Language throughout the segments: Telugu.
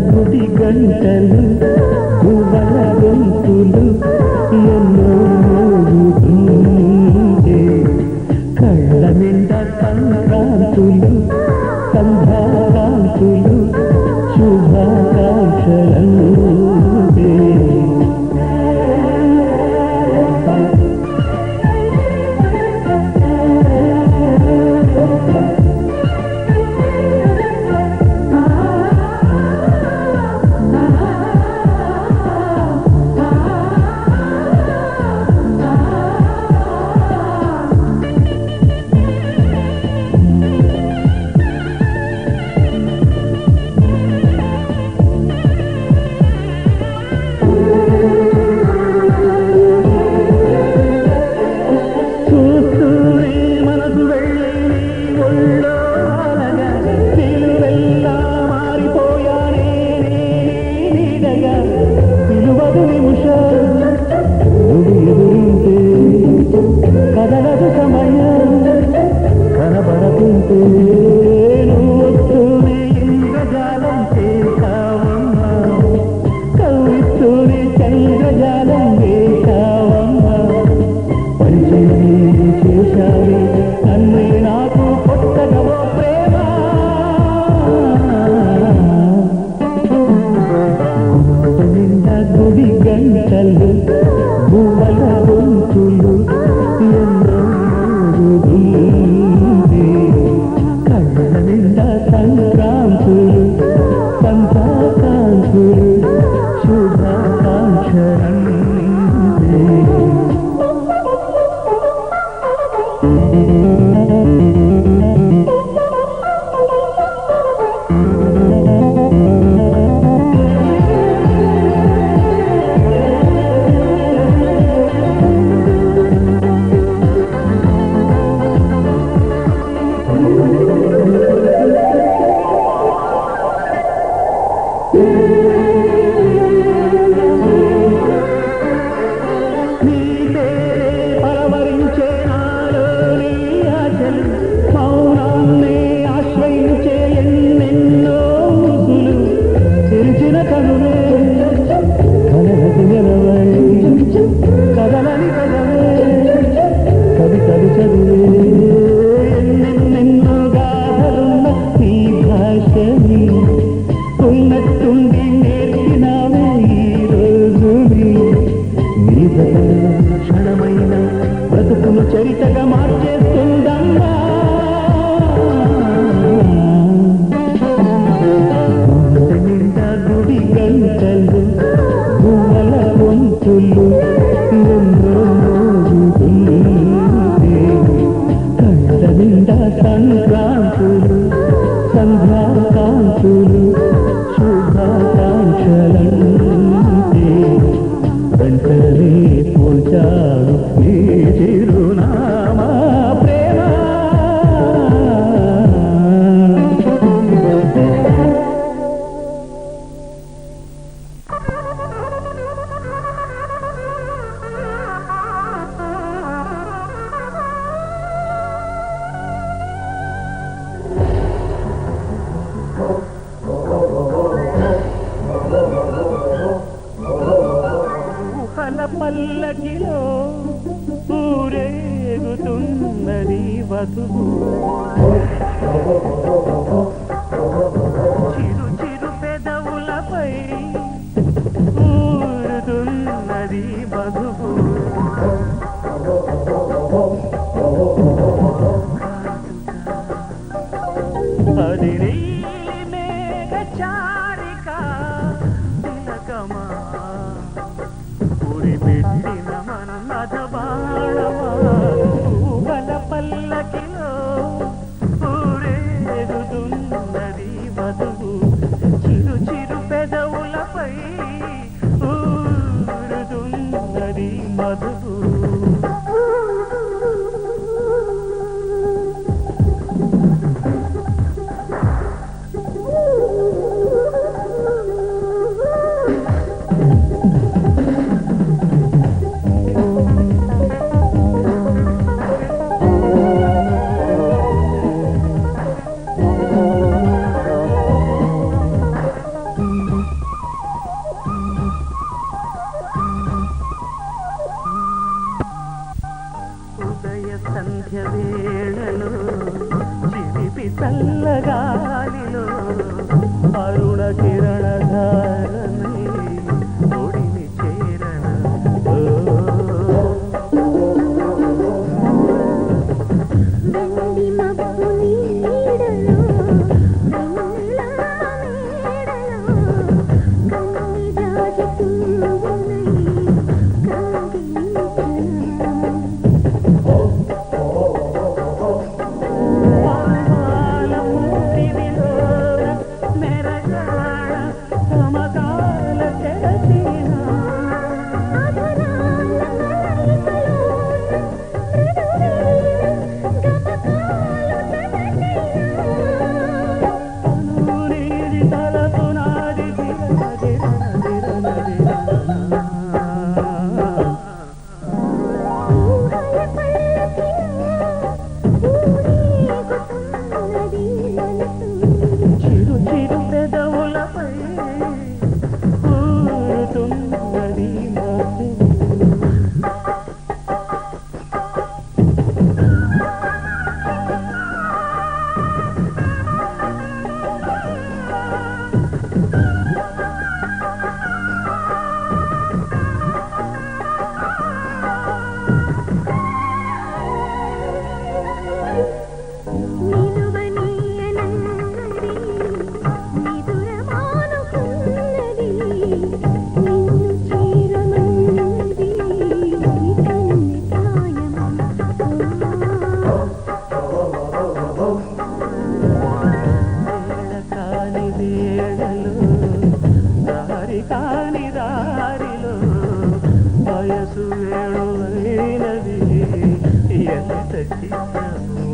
గుడి గంటలు పువ్వల గొంతులు ఎన్నో మోగుతుంటే కళ్ళ నిండా సంక్రాంతులు సంధ్యాకాంతులు శుభాకాంక్షలంటే చరితగా మార్చేస్తుందమ్మా నిండా గుడి గంటలు పువ్వల గొంతులు ఎన్నో మోగుతుంటే కళ్ళ నిండా సంక్రాంతులు సంధ్యాకాంతులు శుభాకాంక్షలంటే వెంటనే పోల్చాడు నీ చిరునామా ప్రేమ. పల్లకిలో ఊరేగుతున్నది వధువు చిరు చిరు పెదవులపై ఊరుతున్నది వధువు అది నీలి మేఘ చారిక తిలకమా పెట్టిన మన్మథ బాణమా పూవల పల్లకిలో ఊరేగుతున్నది వధువు చిరు చిరు పెదవులపై ఊరుతున్నది మధువు చిత్రము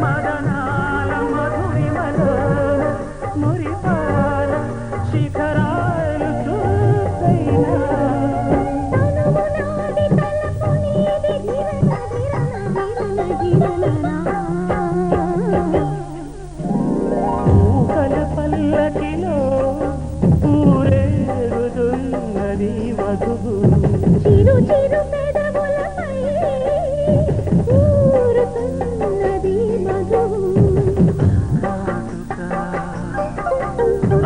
మదనాల మధురిమలో మురిపాల శిఖరాలు చూసైనా పూకల పల్లకిలో ఊరేగుతున్నది వధువు చిరు చిరు పెదవులపై ఊరుతున్నది మధువు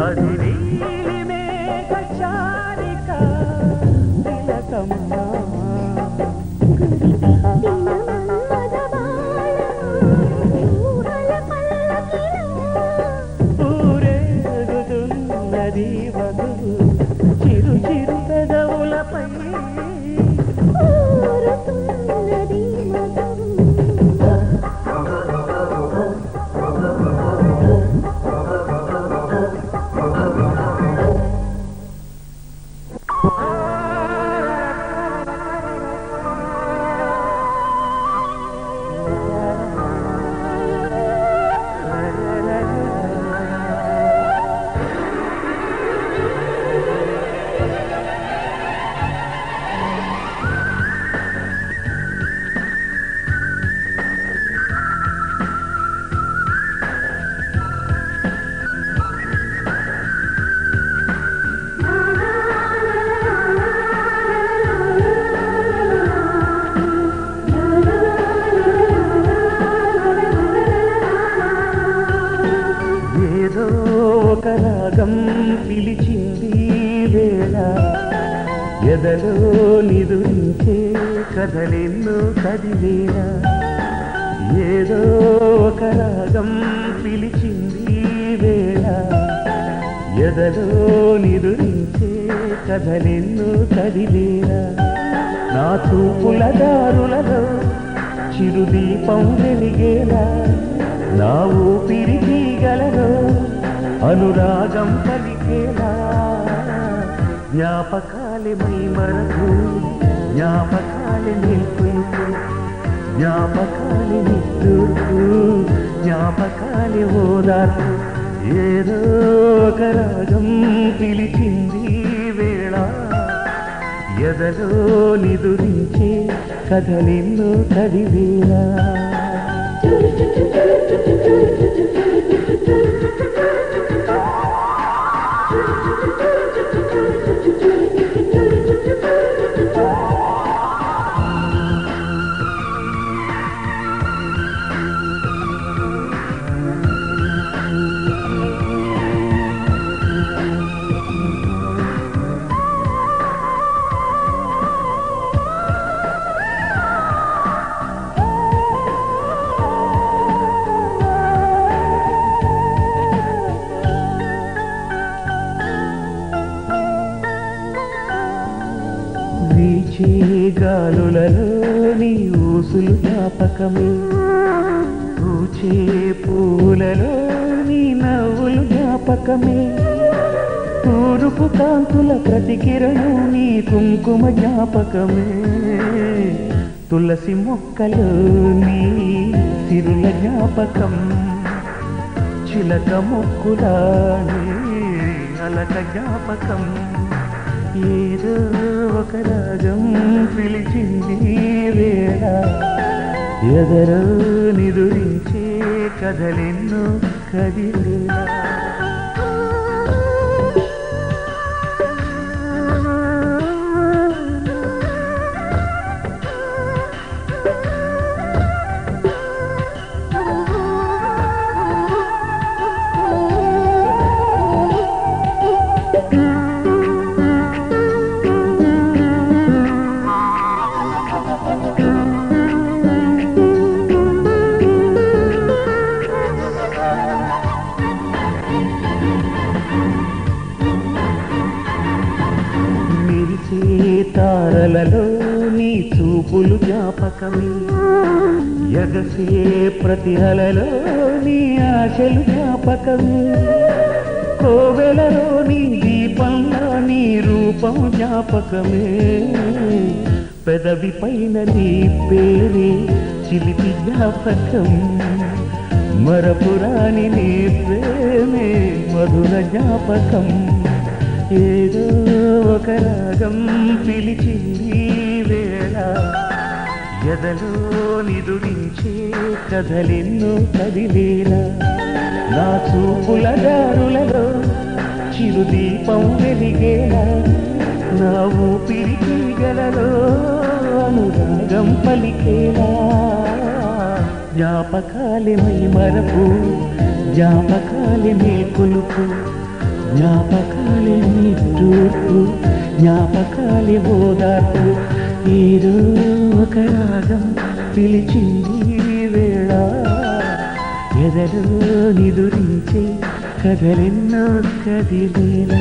అది నీలి మేఘ చారిక తిలకమ్మ ఊరేగుతున్నది వధువు చిరు చిరు పెదవులపై ఊరుతున్నది మధువు ఏదో ఒక రాగం పిలిచింది వేళ ఎదలో నిదురించే కథలెన్నో కదిలేలా ఏదో ఒక రాగం పిలిచింది వేళ ఎదలో నిదురించే కథలెన్నో కదిలేలా నా చూపుల దారులలో చిరుదీపం వెలిగేలా నా ఊపిరి తీగలలో అనురాగం పలికేలా జ్ఞాపకాలే మై మరకు జ్ఞాపకాలే నిల్పుకు జ్ఞాపకాలే నిట్టూర్పు జ్ఞాపకాలే ఓదార్పు ఏదో ఒక రాగం పిలిచింది వేళ ఎదలో నిదురించే కథలెన్నో కదివేలా వీచే గాలులలో నీ ఊసులు జ్ఞాపకమే పూచే పూలలో నీ నవ్వులు జ్ఞాపకమే తూరుపు కాంతుల ప్రతికిరణం నీ కుంకుమ జ్ఞాపకమే తులసి మొక్కలో నీ సిరుల జ్ఞాపకం చిలక మొక్కులా నీ అలక జ్ఞాపకం ఏదో ఒక రాగం పిలిచింది వేళ ఎదరో నిదురించే కథలెన్నో కదిలేలా తారలలో నీ చూపు చూపులు జ్ఞాపకమే ఎగసే ప్రతి అలలో నీ ఆశలు జ్ఞాపకమే కోవెలలో నీ దీపంలో నీ రూపం జ్ఞాపకమే పెదవి పైన నీ పేరే చిలిపి జ్ఞాపకం మరపురాని నీ ప్రేమే మధుర జ్ఞాపకం ఏదో ఒక రాగం పిలిచింది వేళ ఎదలో నిదురించే కథలెన్నో కదిలేలా నా చూపుల దారులలో చిరుదీపం వెలిగేలా నా ఊపిరికి గలలో అనురాగం పలికేలా జ్ఞాపకాలే మై మరపు జ్ఞాపకాలే నీ కొలుపు జ్ఞాపకాలే నీ తూర్పు జ్ఞాపకాలే ఓదార్పు ఏదో ఒక రాగం పిలిచింది వేళ ఎదలో నిదురించే కథలెన్నో కదిలేలా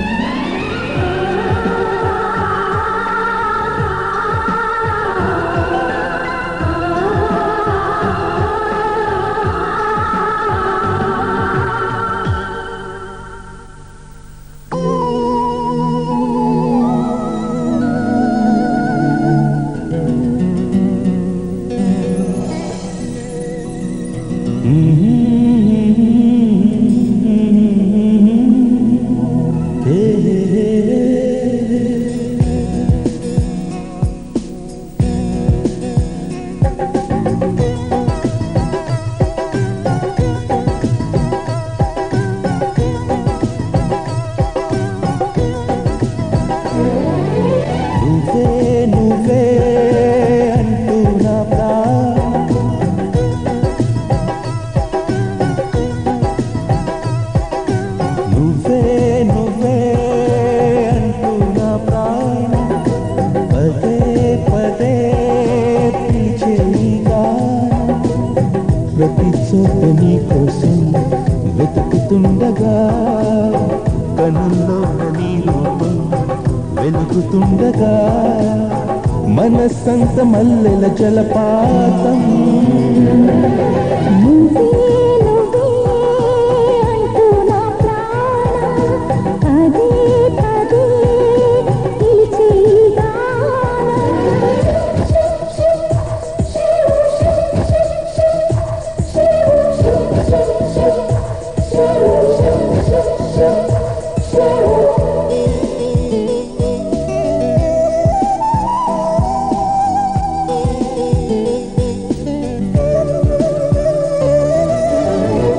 ప్రతి చోట నీ కోసం వెతుకుతుండగా కనుల్లో నీ రూపం వెలుగుతుండగా మనస్సంత మల్లెల జలపాతం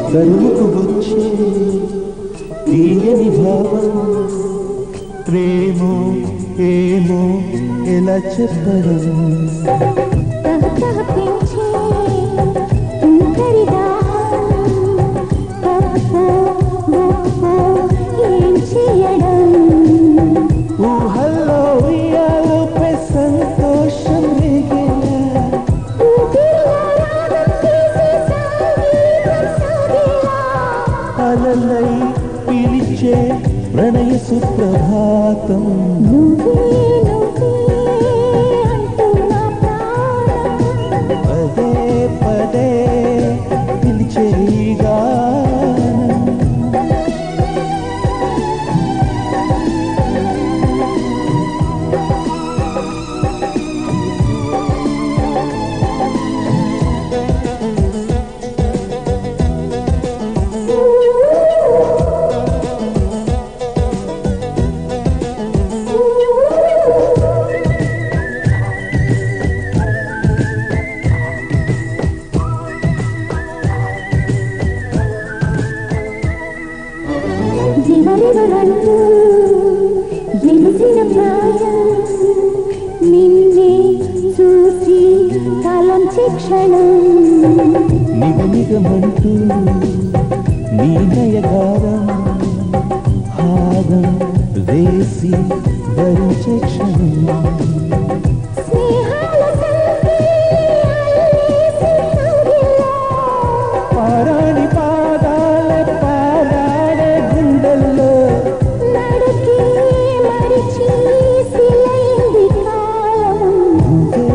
కరువుకు వచ్చే తీయని భావం ప్రేమో ఏమో ఎలా చెప్పడం ఊహల్లో ఉయ్యాలోపై సంతోషం అలలై పిలిచే ప్రణయ సుప్రభాతం పదే పదే పిలిచే గానం జీవనరంటూ ఎలిసిన ప్రాయం నిన్నే చూసి కాలంచే క్షణం నిగనిగమంటూ నీ నయగారం హారం వేసి భరించే క్షణం పారాణి పాదాల పాలాడే గుండెల్లో నువ్వే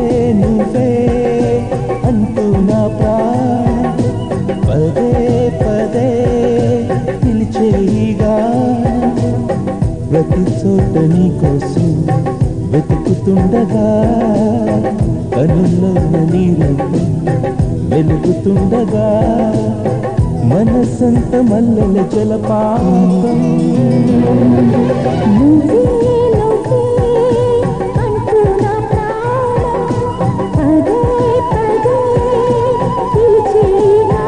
వెతుకుతుండగా కనుల్లో నీరు వెలుగుతుండగా మనసంత మల్లెల జలపాతం నువ్వే అంటూ నా ప్రాణం పదే పదే పిలిచేనా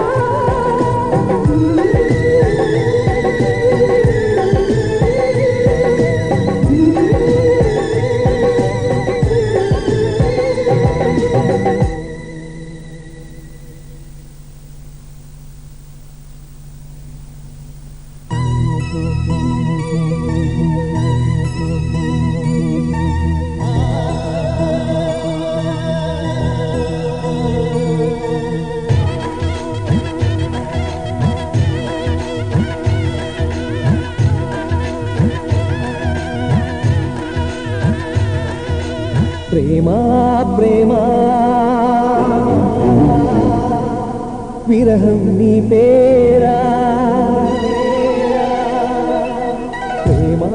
ప్రేమా ప్రేమా విరహం నీ పేరా ప్రేమా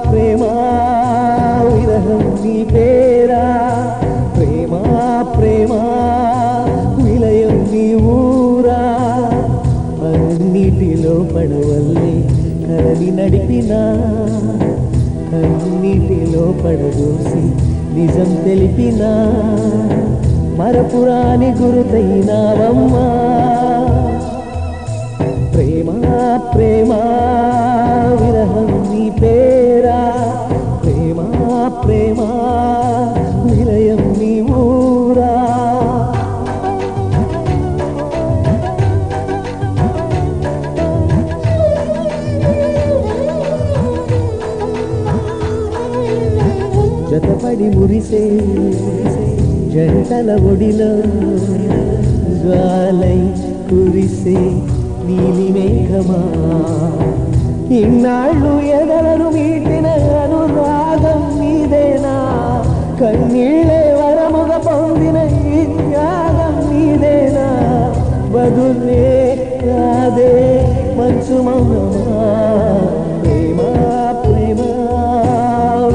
ప్రేమా విరహం నీ పేరా ప్రేమా ప్రేమా విలయం నీ ఊరా అన్నిటిలో పడవల్లే కరలి నడిపినా అన్నిటిలో పడదోసి నిజం తెలిపినా మరపురాని గురుతైనావమ్మా ప్రేమ ప్రేమ విరహం నీ పేరా ప్రేమ ప్రేమ విలయం నీ ఊరా జతపడి మురిసే జంటల ఒడిలో గాలై కురిసే నీలి మేఘమా ఇన్నాళ్ళు ఎదలను మీటిన అనురాగం నీదేనా కన్నీళ్ళే వరముగా పొందిన ఈ త్యాగం నీదేనా బదులే రాదే మంచు మౌనమా ప్రేమ ప్రేమ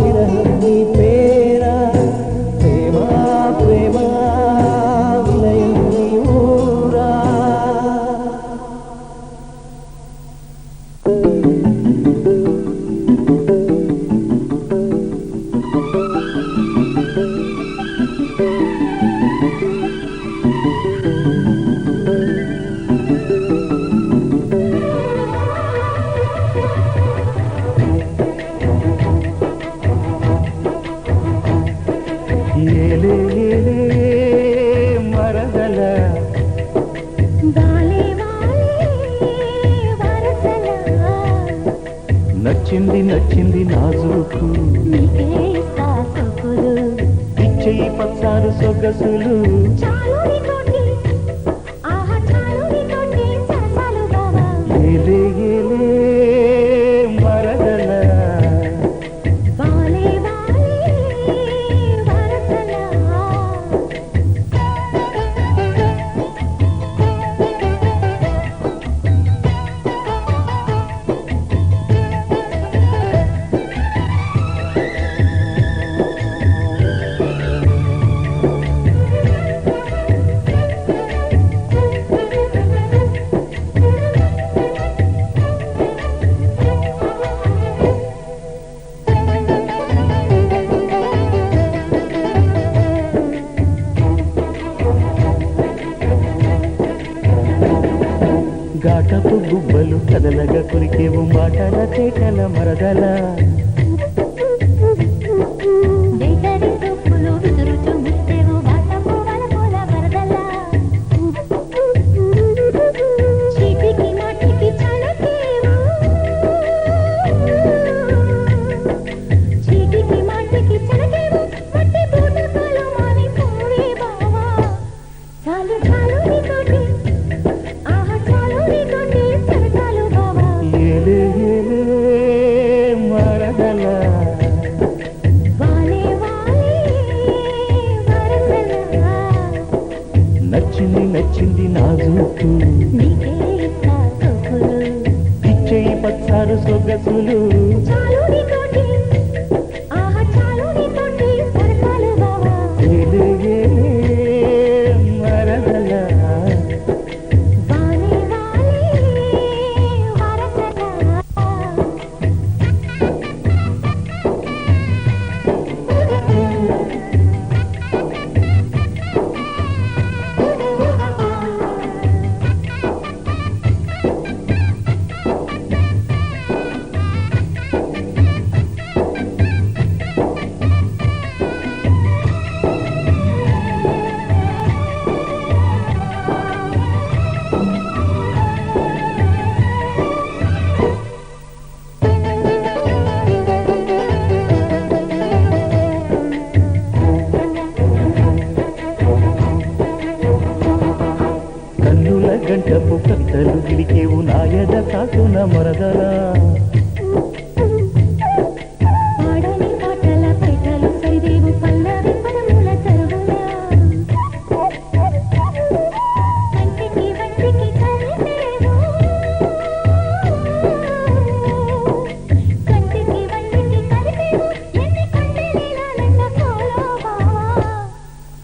విరహం నీ పేరా ప్రేమ ప్రేమ విలయం నీ ఊరా మరదల నచ్చింది నచ్చింది నాజుకు ఇచ్చేయి పచ్చారు సొగసులు ఏలే ఏలే మరదల ఘాటపు గుబ్బలు కదలగా కొరికేవు మాటల చేకల మరదల ఏలే ఏలే మరదల నచ్చింది నచ్చింది నాజుకు ఇచ్చేయి పచ్చారు సొగసులు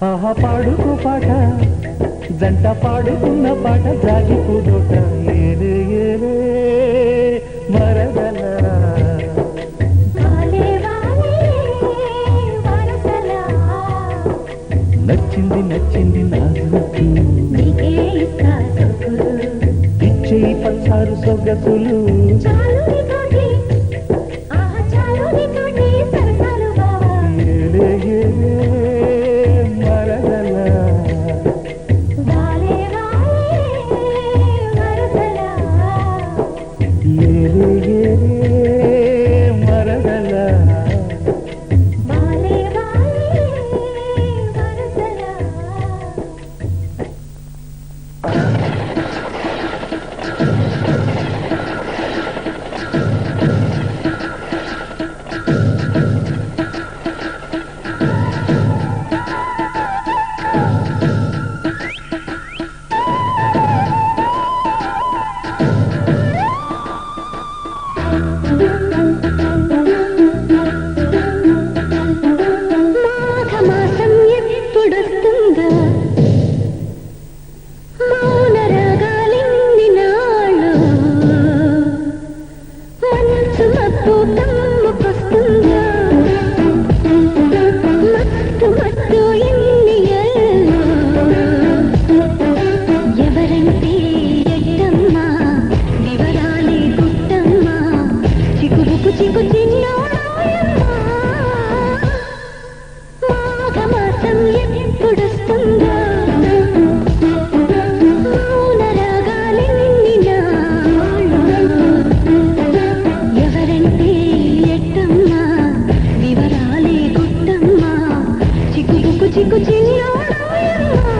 ఆహా పాడుకో పాట జంట పాడుకున్న పాట జాగిపోదోట ఏలే ఏలే మరదల నచ్చింది నచ్చింది నాజుకు ఇచ్చేయి పచ్చారు సొగసులు ఏలే ఏలే మరదల ఏలే ఏలే మరదల మాఘమాసం ఎప్పుడొస్తుందో మౌన రాగాలిన్ని నాళ్ళు మనసు మబ్బు కమ్ముకొస్తుందో మత్తు మత్తు ఎన్ని ఏళ్ళు ఎవరంటే ఎట్టమ్మా వివరాలే గుట్టమ్మా చిక్కుబుకు చిక్కు చిన్నోడాయమ్మా మాఘమాసం ఎప్పుడొస్తుందో మౌన రాగాలిన్ని నాళ్ళు ఎవరంటే ఎట్టమ్మా వివరాలే గుట్టమ్మా చిక్కుబుకు చిక్కు చిన్నోడాయమ్మా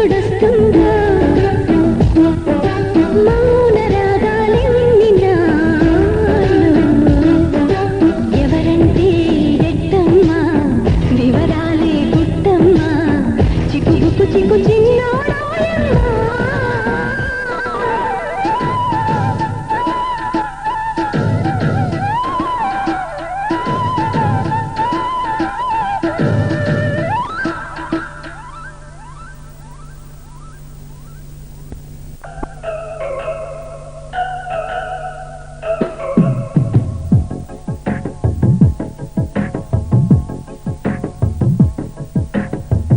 ఎప్పుడొస్తుందో మౌన రాగాలెన్ని నాలో ఎవరంటే రెట్టమ్మా వివరాలే గుట్టమ్మా చిక్కుబుక్కు చిక్కు చిన్నోడాయమ్మా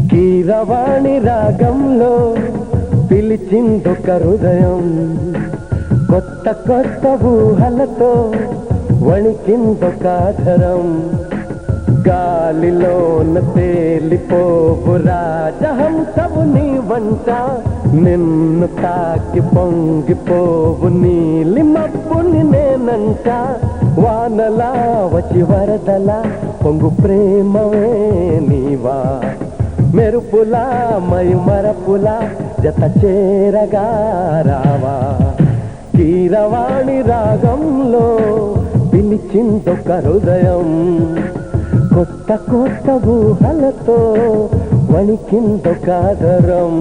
కీరవాణి రాగంలో పిలిచిందొక హృదయం కొత్త కొత్త ఊహలతో వణికిందొక ఆధరం గాలిలోన తేలిపోవు రాజహంసవు నీ వంట నిన్ను తాకి పొంగిపోవు నీలి మబ్బుని నేనంట వానలా వచ్చి వరదలా పొంగు ప్రేమవే నీవా మెరుపులా మరపులా జత చేరగా రావా కీరవాణి రాగంలో పిలిచిందొక హృదయం కొత్త కొత్త ఊహలతో వణికిందొక ఆదరం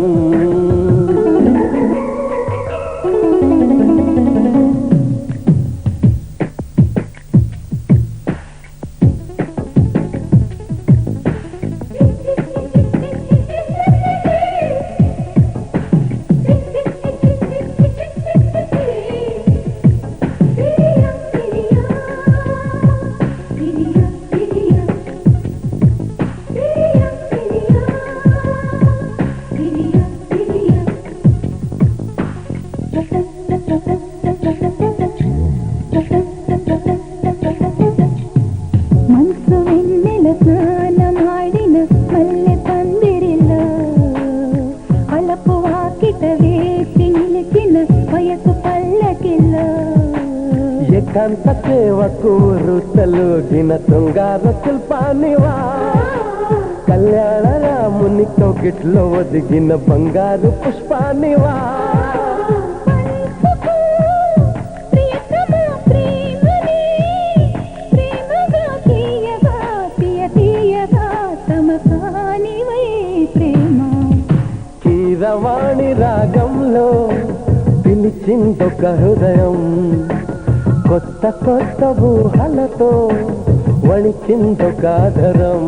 మనసు వెన్నెల స్నానమాడిన మల్లె పందిరిలో అలపు వాకిట వేసి నిలిచిన వయసు పల్లకిలో ఏకాంత సేవకు రుతలుగిన శృంగార శిల్పానివా కళ్యాణ రాముని కౌగిట్లో ఒదిగిన బంగారు పుష్పానివా కీరవాణి రాగంలో పిలిచిందొక హృదయం కొత్త కొత్త ఊహలతో వణికిందొక ఆదరం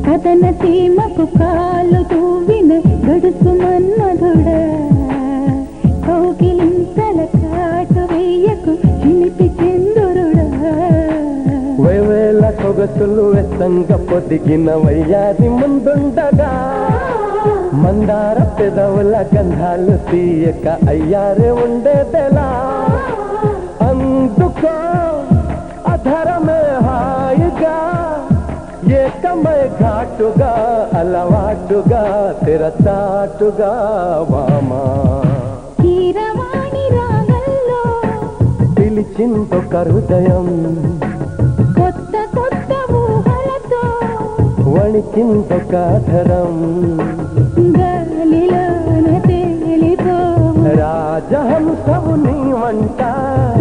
కథన సీమకు కాలు తూవిన గడుసు మన్మధుడా కౌగిలింతల కాటు వెయ్యకు చిలిపి చందురుడా వేవేల సొగసులు వెచ్చంగ పొదిగిన వయ్యాది ముందుండగా మందార పెదవుల గంధాలు తీయక అయ్యారే ఉండేదెలా అందుకో అధరమే హాయిగా ఏకమై ఘాటుగా అలవాటుగా తెరచాటుగా వామా కీరవాణి రాగంలో పిలిచిందొక హృదయం కొత్త కొత్త ఊహలతో వణికిందొక ఆధరం గాలిలోన తేలిపోవు రాజహంసవు నీ వంట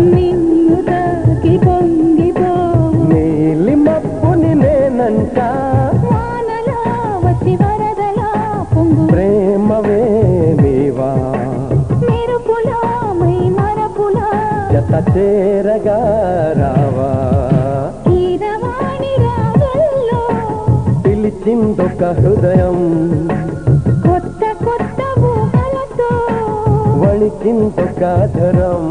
నిన్ను తాకి పొంగిపోవు నీలి మబ్బుని నేనంట వానలా వచ్చి వరదలా పొంగు ప్రేమవే నీవా మెరుపులా మరపులా జత చేరగా రావా కీరవాణి రాగంలో పిలిచిందొక హృదయం కొత్త కొత్త ఊహలతో పలికిందొకాధరం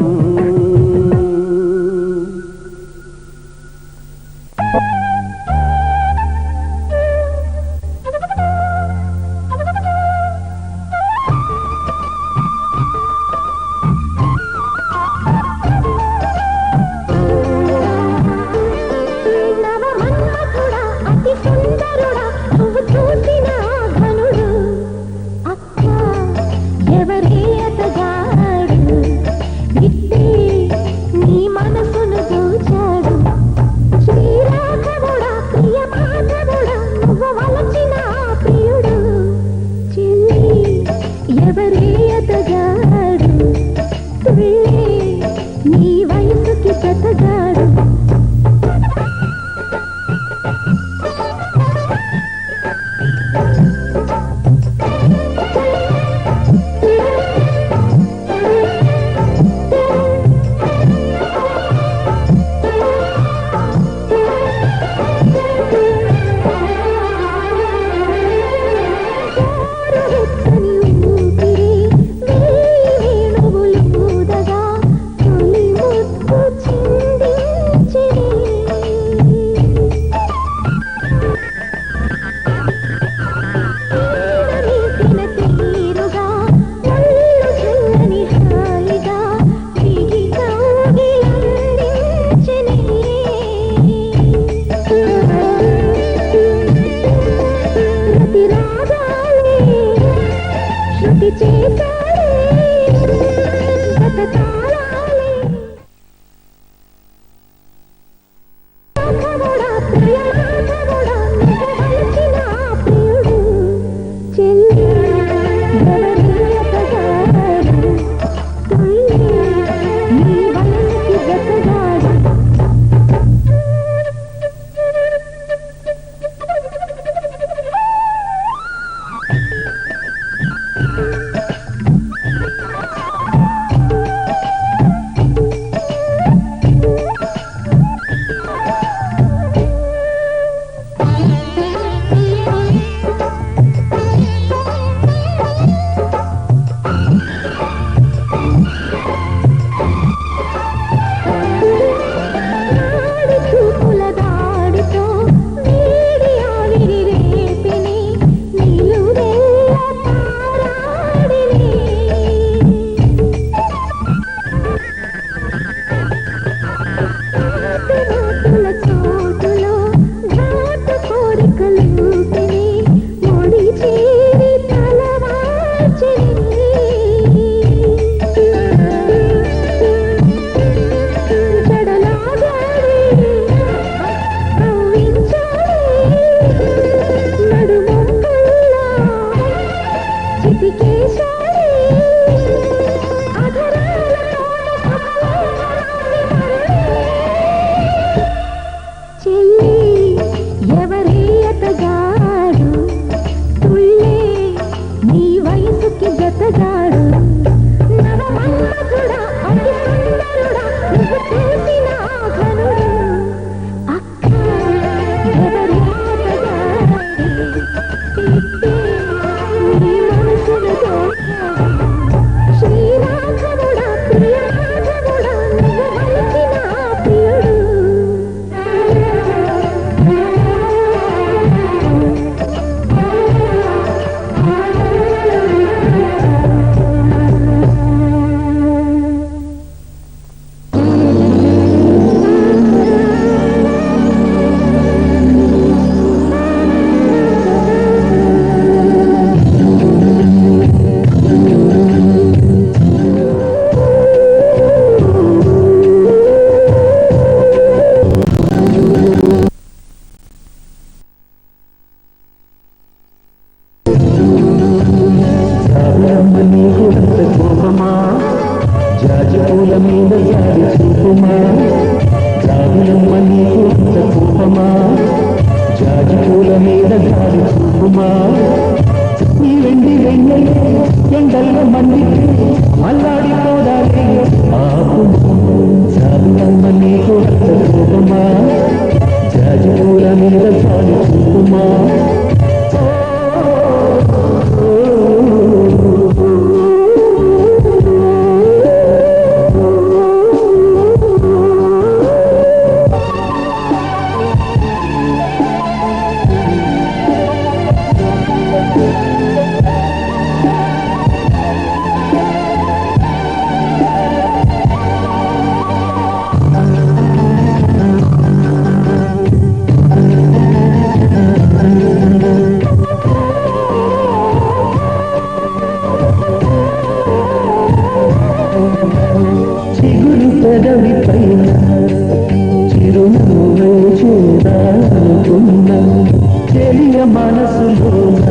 మనసులోన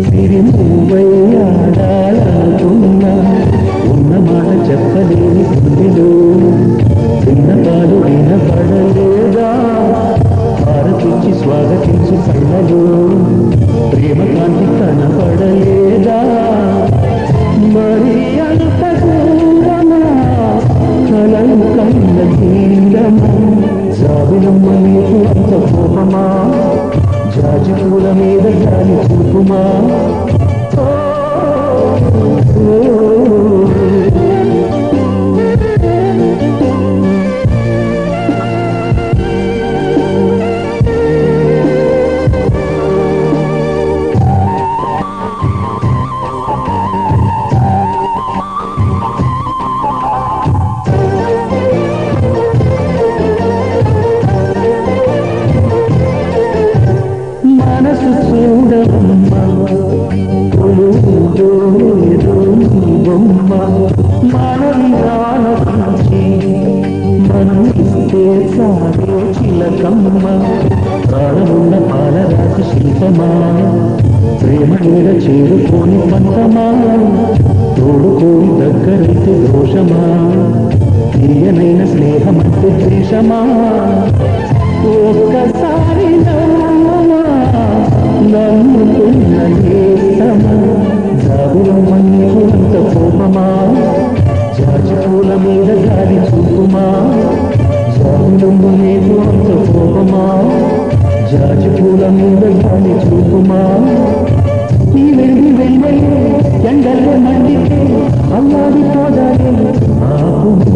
తిరిమూవయ్యాడాలనుకున్నా ఉన్న మాట చెప్పలేని గుండెలో విన్నపాలు వినపడలేదా భారతించి స్వాగతించి కళ్ళలో ప్రేమ కాంతి కనపడలేదా మరి అంత దూరమా కలలు కళ్ళ తీరమా జాబిలమ్మ నీకు అంత కోపమా జాజి పూల మీద గాలి చూపుమా మనసు చూడమ్మా బొమ్మ మనల్ని మనిస్తే సాగే చిలకమ్మ ప్రాణమున్న పాలరాశి శిల్పమా ప్రేమ మీద చేరుకోని పంతమా తోడుకోని దగ్గరైతే దోషమా తీయనైన స్నేహమంటే ద్వేషమా ఒక్కసారి నమ్ముతున్న నేస్తమా జాబిలమ్మ నీకు అంత కోపమా జాజి పూల మీద గాలి చూపుమా జాబిలమ్మ నీకు అంత కోపమా జాజి పూల మీద గాలి చూపుమా ఈ వెళ్ళి వెళ్ళే ఎండల్లో మండితే అల్లాడి పోదాలే ఆపు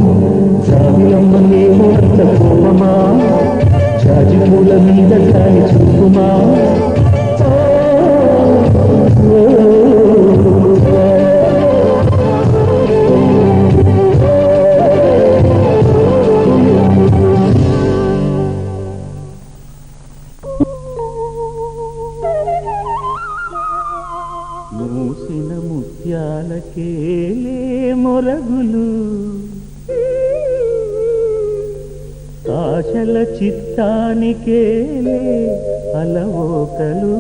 జాబిలమ్మ నీకు అంత కోపమా జాజి పూల మీద గాలి చూపుమా మూసిన ముత్యాలకేలే మొరగులు ఆశల చిత్తానికేలే అలవోకలు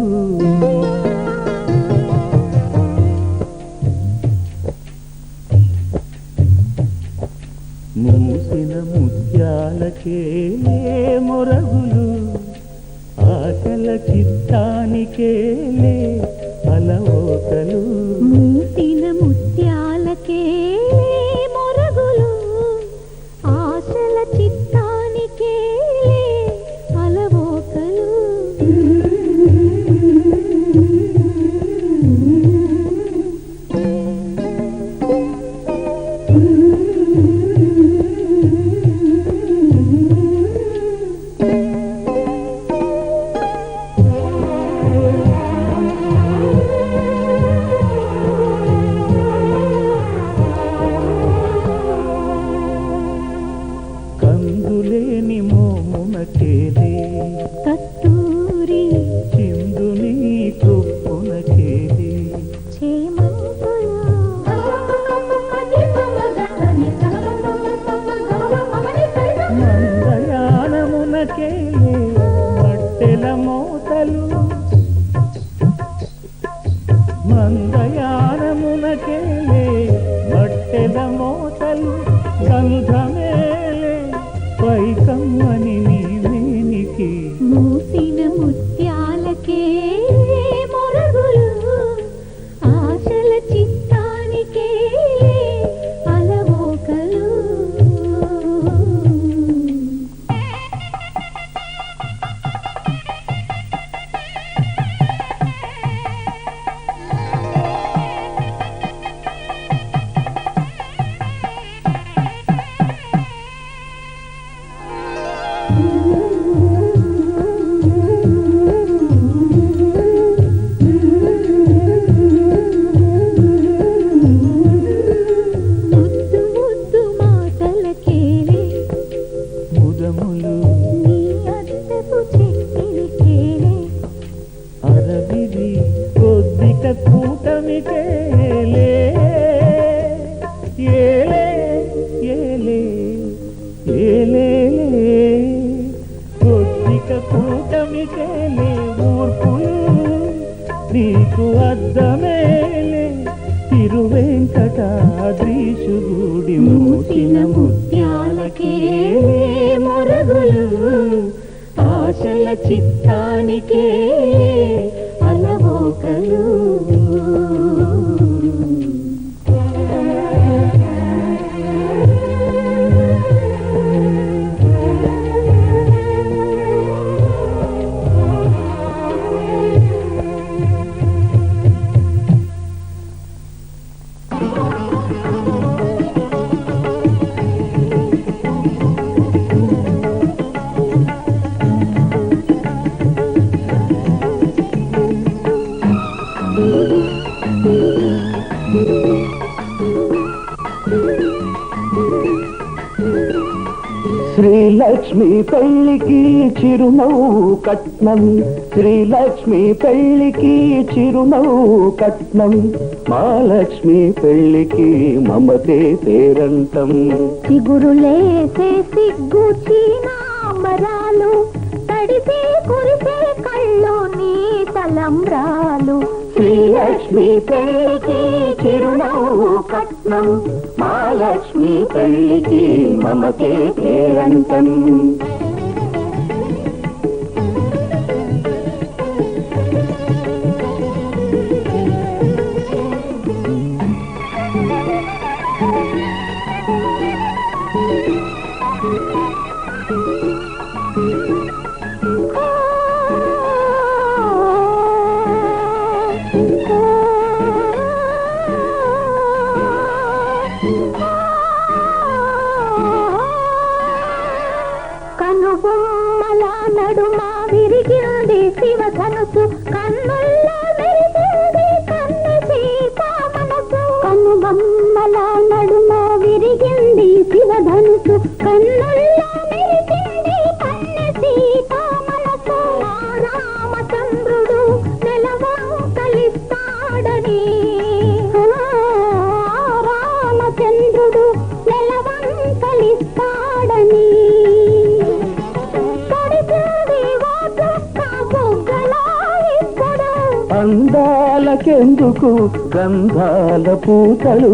మూసిన ముత్యాలకేలే మొరగులు ఆశల చిత్తానికేలే అలవోకలు మూసిన ముత్యాలకే మొరగులు ఆశల చిత్తానికే అలవోకలు కందులేని మోమునకేలే కస్తూరి చిందుని కృప్పునకేలే మందయానమునకేలే మట్టెల మోతలు మందయానమునకేలే మట్టెల మోతలు గంధమేలే పైకమ్మని నీవేనికి మూసిన ముత్యాలకే మొరగులు ఆశల చిత్తానికే అలవోకలు ముద్దు ముద్దు మాటలకేలే ముదములు నీ అద్దపు చెక్కిలికేలే అరవిరి కొద్దిక కూటమికేలే ఏలే ఏలే ఏలే కొద్దిక కూటమికేలే ఊర్పులు శేషాద్రీషుగూడి మూసిన ముత్యాలకే మొరగులు ఆశల చిత్తానికే అలవోకలు శ్రీలక్ష్మి పెళ్లికి చిరునవ్వు కట్నం, శ్రీలక్ష్మి పెళ్లికి చిరునవ్వు కట్నం, మహాలక్ష్మి పెళ్లికి మమతే పేరంటం. చిగురులేసే సిగ్గు చీనాంబరాలు తడిసే కురిసే కళ్ళు నీ తలంబ్రాలు. శ్రీలక్ష్మి పెళ్లికి చిరునవ్వు కట్నం, మహాలక్ష్మి పెళ్లికి మమతే పేరంటం. కనుబొమ్మల నడుమ విరిగింది శివధనుసు, కన్నుల్లో మెరిసింది కన్నె సీతా మనసు. కనుబొమ్మల నడుమ విరిగింది శివధనుసు, కన్నుల్లో మెరిసింది కన్నె సీతా మనసు. రామచంద్రుడు నెలవంకలిస్తాడని, రామచంద్రుడు నెలవంకలిస్తాడని అందాలకెందుకు గంధాల పూతలు,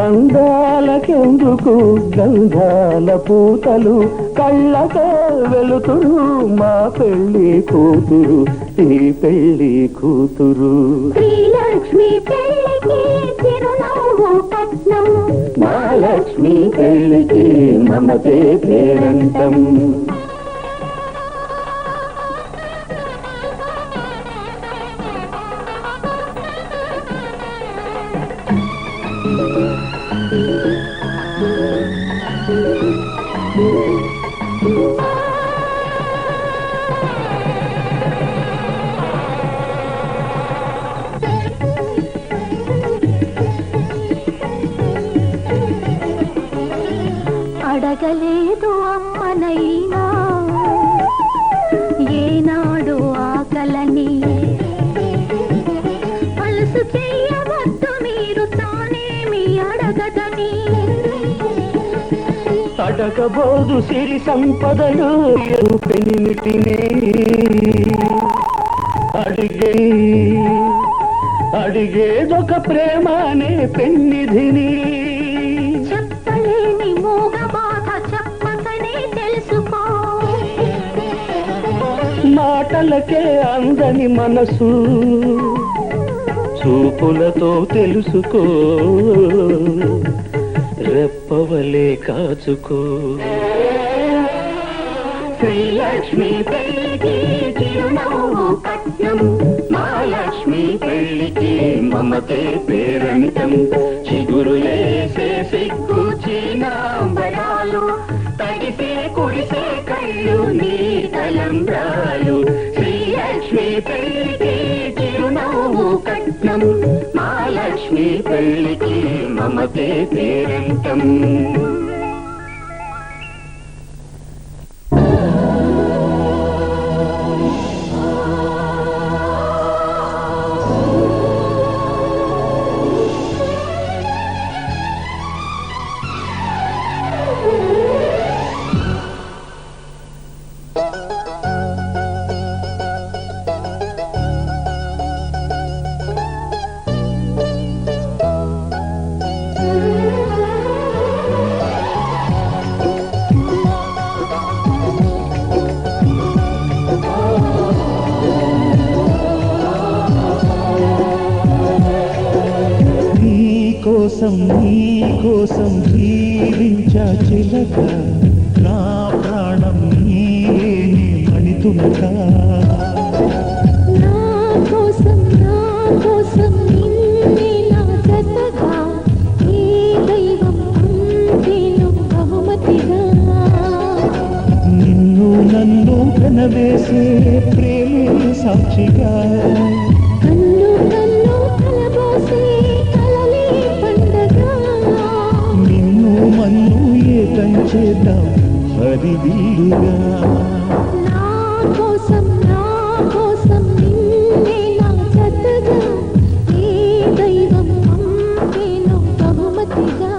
అందాలకెందుకు గంధాల పూతలు, కళ్ళతో వెలుతురు మా పెళ్లి కూతురు, ఈ పెళ్లి కూతురు. శ్రీలక్ష్మి పెళ్లికి చిరునవ్వు కట్నం, మహాలక్ష్మి పెళ్లికి మమతే పేరంటం. అడగలేదు అమ్మనైనా ఏనాడు ఆకలని, పలుసు చెయ్యవద్దు మీరు తానేమి అడగదని. అడగబోదు సిరి సంపదలు పెనిమిటినే అడిగేదొక ప్రేమనే పెన్నిధిని. చెప్పలేని మూగ బాధ చెప్పకనే తెలుసుకో, మాటలకే అందని మనసు చూపులతో తెలుసుకో, రెప్పవలే కాచుకో. శ్రీలక్ష్మి పెళ్లికి చిరునవ్వు కట్నం, మహాలక్ష్మి పెళ్లికి మమతే పేరంటం. చిగురులేసే సిగ్గు చీనాంబరాలు తడిసే కుడిసే కళ్ళు నీ తలంబ్రాలు. శ్రీలక్ష్మి పెళ్లికి చిరునవ్వు కట్నం, మహాలక్ష్మి పెళ్లికి మమతే పేరంటం. కోసం నీ కోసం జీవించా చిలక నా ప్రాణం నీవే నీ మణితునక నా కోసం నిన్నే నా జతగా ఏ దైవం అంతేను బహుమతిగా నిన్ను నన్ను కనవేసే ప్రేమే సాక్షిగా కన్ను కలబోసే కలలే పండగ నిన్ను మన్ను ఏకం చేద్దాం హరివిల్లుగా నా కోసం నిన్నే నా జతగా ఏ దైవం అంతేను బహుమతిగా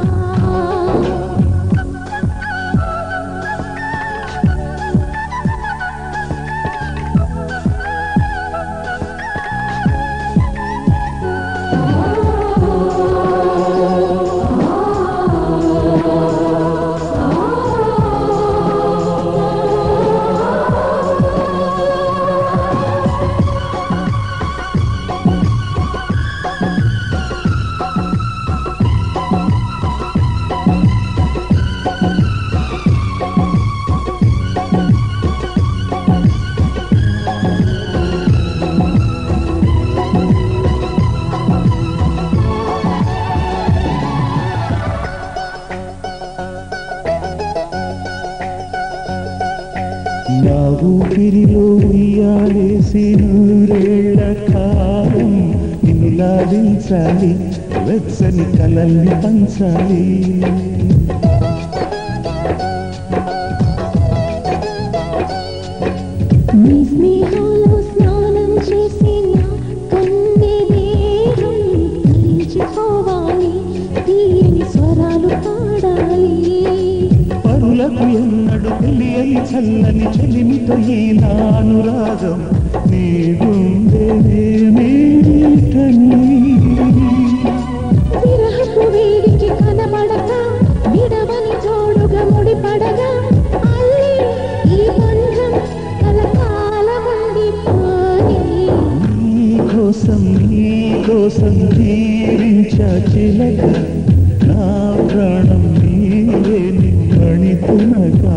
నా ఊపిరిలో ఉయ్యాలేసి నూరేళ్ల కాలం నిన్ను లాలించాలి వెచ్చని కలల్ని పంచాలి నీ స్నేహంలో స్నానం చేసి నా కన్నె దేహం నిలిచిపోవాలి తీయని స్వరాలు పాడాలి పరులకు ఎన్నడు తెలియని చల్లని చెలిమితో ఈ నా అనురాగం నీ గుండెనేమీటని విరహపు వేడికి కనబడక విడవని జోడుగా ముడిపడగా అల్లి ఈ బంధం కలకాలముండిపోని నీ కోసం జీవించా చిలక నా ప్రాణం నీవే నీ మణితునగా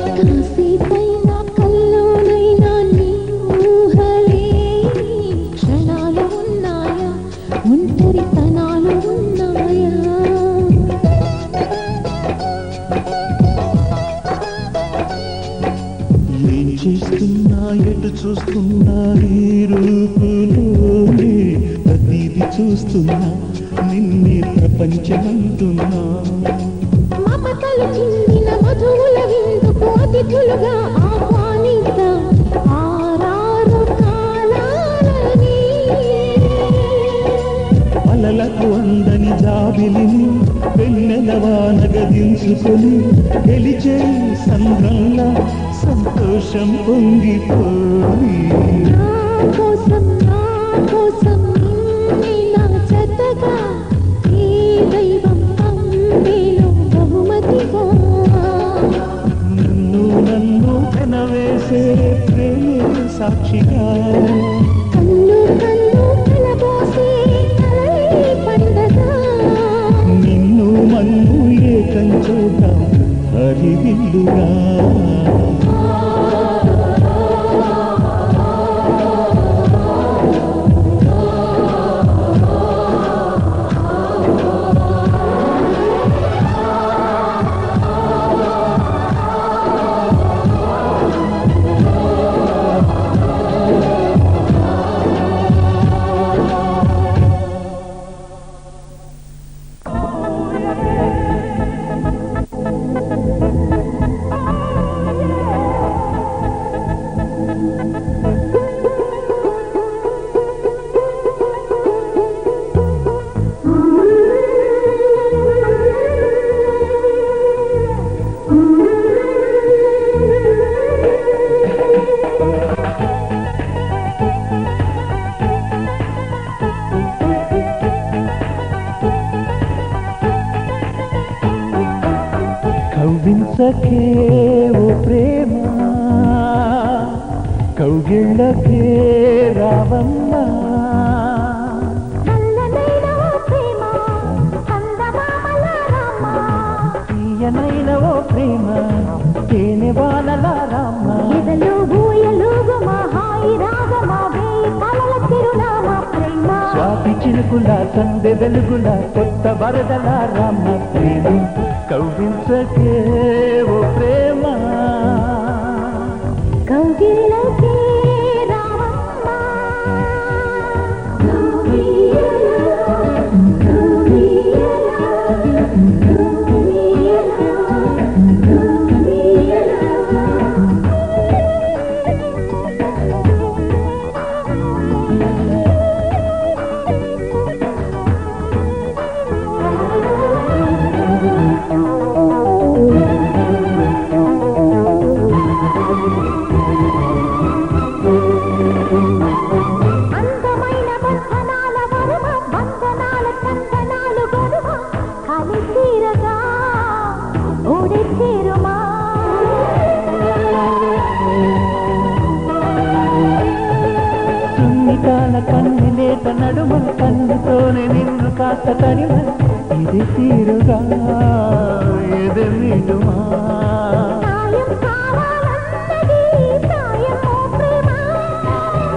కాసేపైనా కల్లోనైనా నీ ఊహలే క్షణాలు ఉన్నాయా ఒంటరితనాలు ఉన్నాయా ఏం చేస్తున్నా ఎటు చూస్తున్నా నీ రూపులోనే ప్రతిది చూస్తున్నా నిన్నే ప్రపంచమంటున్నా మమతలు చిందిన మధువుల విందుకు అతిథులుగా ఆహ్వానిద్దాం ఆరారు కాలాలని అలలకు అందని జాబిలిని వెన్నెల వానగదించుకొని గెలిచే సంద్రంలా సంతోషం పొంగిపోయి నా కోసం నిన్నే నా జతగా ఏ దైవం అందేను బహుమతిగా నిన్ను నన్ను కనవేసే ప్రేమే సాక్షిగా కన్ను కలబోసే కలలే పండగ నిన్ను మన్ను ఏకం చేద్దాం హరివిల్లుగా కవ్వించకే ఓ ప్రేమ కౌగిళ్ళకే రావమ్మా చల్లనైన ఓ ప్రేమ చందమామల రామ తీయనైన ఓ ప్రేమ తేనె వానల రామ ఎదలో ఊయలుగుమా హాయి రాగమా వేయి కలల చిరునామా ప్రేమ స్వాతి చినుకుల సందె వెలుగుల కొత్త వరదల రామ ప్రేమ కవ్వించకే ఓ ప్రేమ కౌగిళ్ళకే రావమ్మా అందమైన బంధనాల వరమ బంధనాల చందనాలు గొడవ కాలి తీరగా ఓడి చేరుమా సున్నితాల కన్ను లేత నడుమ కన్నుతోనే నిన్ను కాస్త తడిమ ఇది తీరుగా ఎదమిడుమా సాయం కావాలన్నది సాయం ఓ ప్రేమ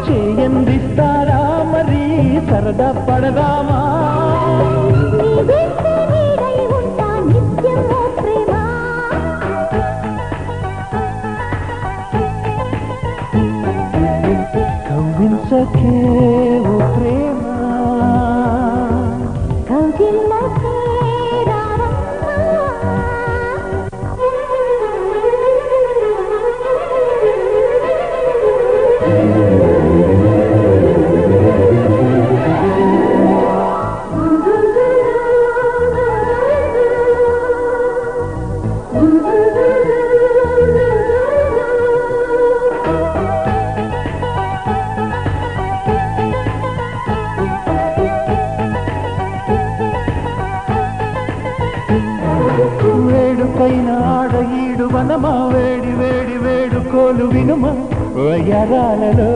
చేయందిస్తారా మరి సరదా పడదామా నీ వెంట నీడై ఉంటా నిత్యం ఓ ప్రేమ కవ్వించకే ఓ ప్రేమ కౌగిళ్ళకే వేడుకైన ఆడ ఈడు వనమా వేడి వేడి వేడుకోలు వినుమా వయ్యారాలలో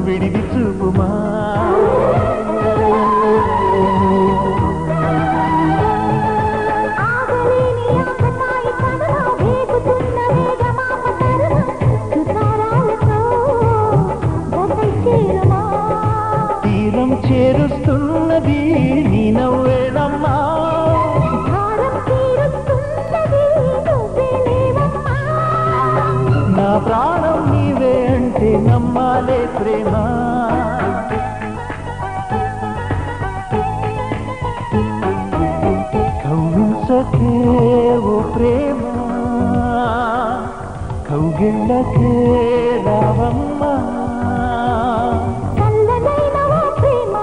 విడిది చూపుమా ఆగలేని ఆకతాయి కనుమ వేగుతున్న వేగమాప తరుణ సుతారాలతో జతై చేరుమా తీరం చేరుస్తున్నది నీ నవ్వేనమ్మా భారం తీరుస్తున్నది నువ్వే లేవమ్మా నా ప్రాణం నీవే అంటే నమ్మాలే ప్రేమ కవ్వించకే ఓ ప్రేమ కౌగిళ్ళకే రావమ్మా చల్లనైన ఓ ప్రేమ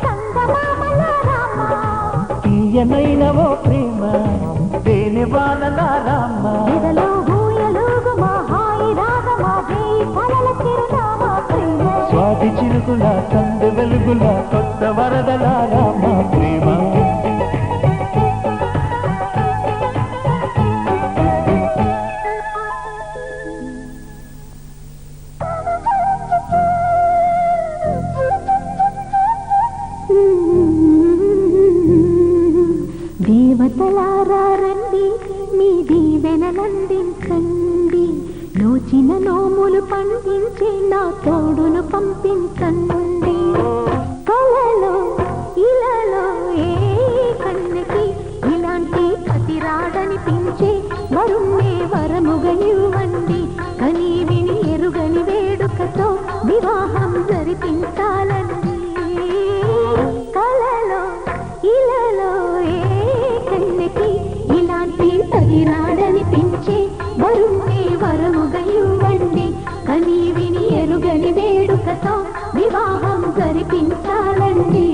చందమామల రామ తీయనైన ఓ ప్రేమ తేనె వానల రామ ఎదలో ఊయలుగుమా హాయి రాగమా వేయి కలల చిరునామా ప్రేమ స్వాతి చిరుకుల సందె వెలుగుల కొత్త వరదల రామ ప్రేమ దేవతలారా రండి మీ దీవెనలందించండి నోచిన నోములు పండించి నా తోడును పంపించండి కలలో ఇలలో ఏ కన్నకి ఇలాంటి పతి రాడనిపించే వరుణ్ణే వరముగా ఇవ్వండి కని విని ఎరుగని వేడుకతో వివాహం జరిపించాలండి కలలో ఇలలో ఏ కన్నకి ఇలాంటి పతి రాడనిపించే వరుణ్ణే వరముగా ఇవ్వండి కని విని ఎరుగని వేడుకతో వివాహం జరిపించాలండి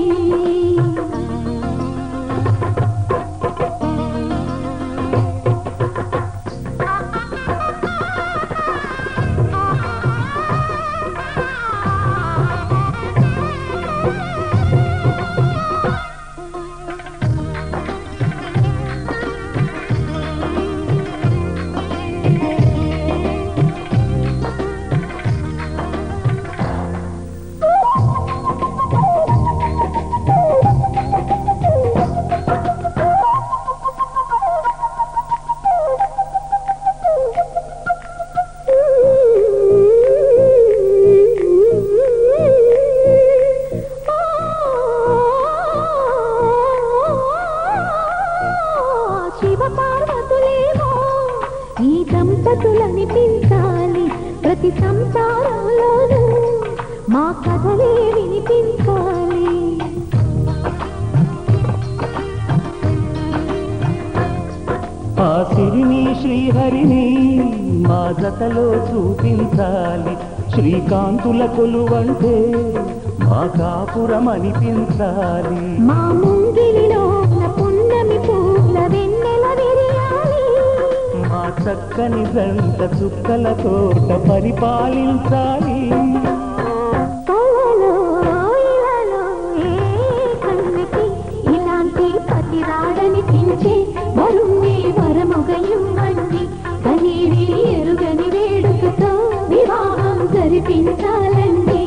సంసారంలోనూ మా కథలే వినిపించాలి. ఆ సిరిని శ్రీహరిని మా జతలో చూపించాలి. శ్రీకాంతుల కొలువంటే మా కాపురం అనిపించాలి. మా ముంగిలిలో పున్నమి పూల వెన్నెల విరియాలి. మా చక్కని జంట చుక్కల తోట పరిపాలించాలి. కలలో ఇలలో ఏ కన్నుకి ఇలాంటి పతి రాడనిపించే వరుణ్ణి వరముగా ఇవ్వండి. కనీవి ఎరుగని వేడుకతో వివాహం జరిపించాలండి.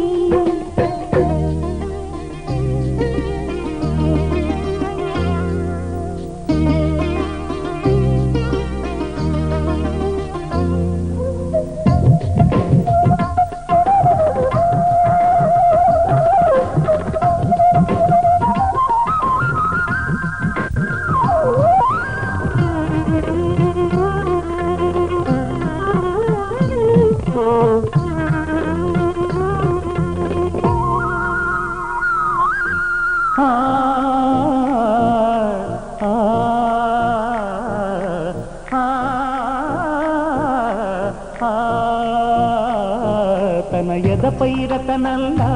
తన ఎదపై రతనల్లా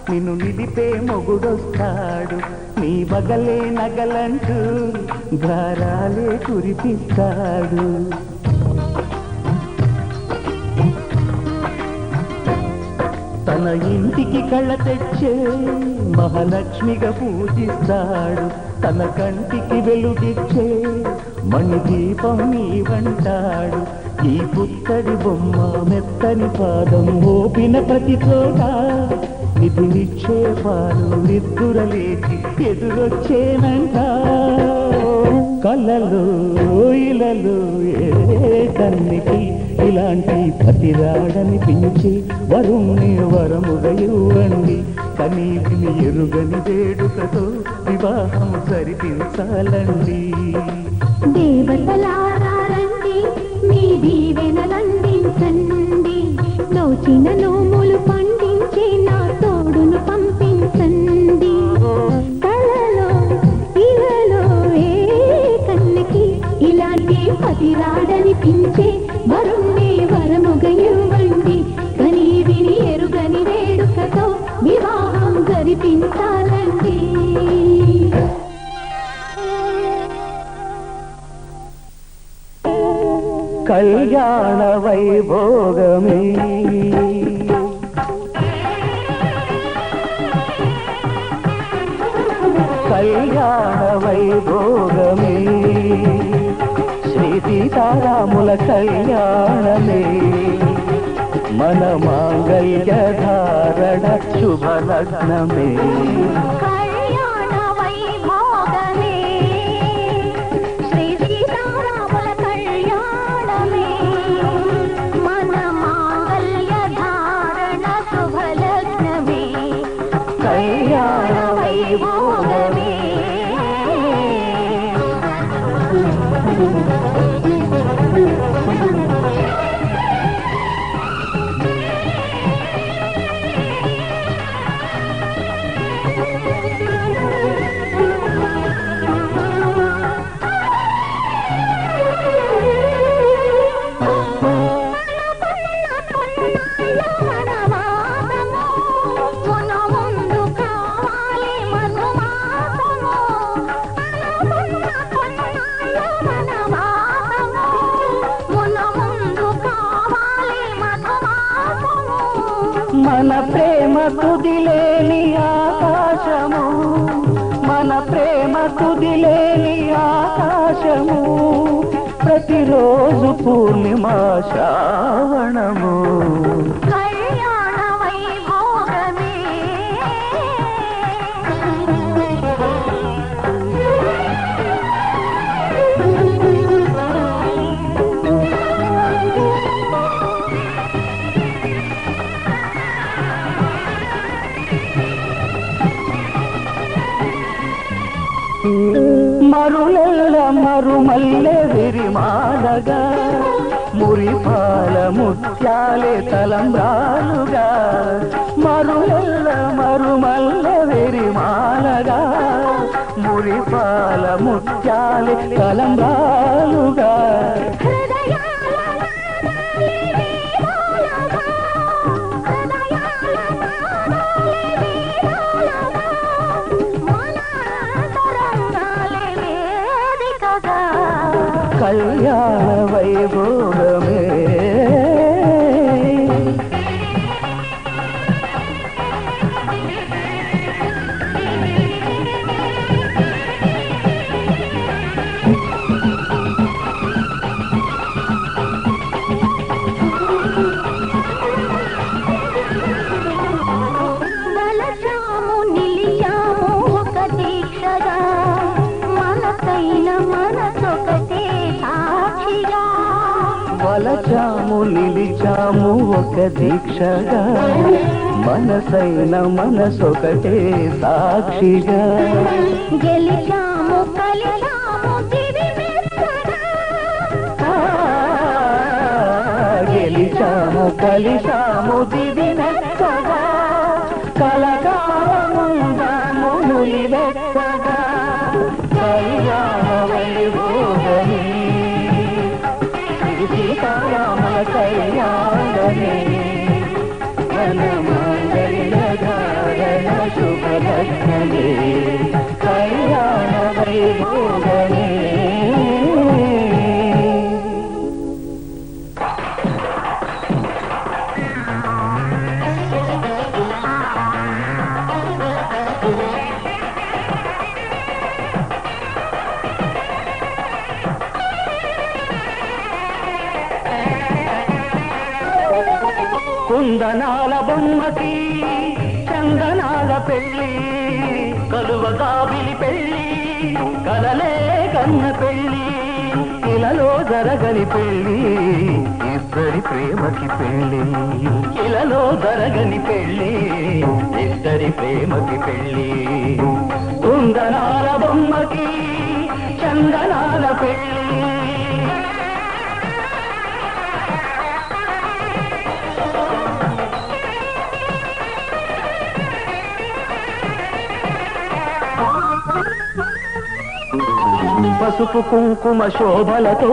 నిన్ను నిలిపే మొగుడొస్తాడు. నీ బగలే నగలంటూ గారాలే కురిపిస్తాడు. తన ఇంటికి కళ్ళ తెచ్చే మహాలక్ష్మిగా పూజిస్తాడు. తన కంటికి వెలుగిచ్చే మణిదీపం నీవంటాడు. ఈ పుత్తడి బొమ్మ మెత్తని పాదం మోపిన ప్రతి చోట ఇది నిక్షేపాలు నిద్దురలేచి ఎదురొచ్చేనంట. కళ్ళలో ఇలలో ఏ కన్నికి ఇలాంటి పతి రాడనిపించి వరుణ్ణి వరముగా ఇవ్వండి. కనీవిని ఎరుగని వేడుకతో వివాహం జరిపించాలండి. దేవతలారండి మీ దీవెనలందించండి. నోచిన నోములు పండించి నా తోడును పంపించండి. కలలో ఇలలో ఏ కన్నుకి ఇలాంటి పతి రాడనిపించే వరుణ్ణి వరముగా ఇవ్వండి. కనీవిని ఎరుగని వేడుకతో వివాహం జరిపించాలండి. కళ్యాణ వైభోగమే కళ్యాణ వైభోగమే శ్రీ సీతారాముల కళ్యాణమే మన మాంగళ్య ధారణ శుభలగ్నమే. కళ్యాణ వైభోగమే శ్రీ సీతారాముల కళ్యాణమే మన మాంగళ్య ధారణ శుభలగ్నమే. కళ్యాణ వైభోగమే మన ప్రేమ కుదిలేని ఆకాశము మన ప్రేమ కుదిలేని ఆకాశము ప్రతిరోజు పూర్ణిమా శ్రావణము. కళ్యాణ వైభోగమే మరులెల్ల మరుమల్లె విరిమాలగా మురిపాల ముత్యాలే తలంబ్రాలుగా మరుల మరుమల్ల వెరిమాలగా మురిపాల ముత్యాలే తలంబ్రాలుగా కళ్యాణ వైభోగమే నలచాము నిలిచాము ఒక దీక్షగా మనసైన మనసొకటే సాక్షిగా వలచాము నిలిచాము ఒక దీక్షగా మనసైన మనసొకటే సాక్షిగా గెలిచాము కలిచాము దివి మెత్తగా గెలిచాము కలిసాము దివి మెత్తగా కలకాలముందాము నులివెత్తగా కళ్యాణ వైభోగమే శ్రీ సీతారామల కళ్యాణమే వనమాంగళ్యధారణ శుభలగ్నమే కళ్యాణ వైభోగమే కుందనాల బొమ్మకి చందనాల పెళ్ళి కలువగాబిలి పెళ్ళి కలలే కన్న పెళ్ళి ఇలలో జరగని పెళ్ళి ఇద్దరి ప్రేమకి పెళ్ళి ఇలలో జరగని పెళ్ళి ఇద్దరి ప్రేమకి పెళ్ళి కుందనాల బొమ్మకి చందనాల పెళ్ళి పసుపు కుంకుమ శోభలతో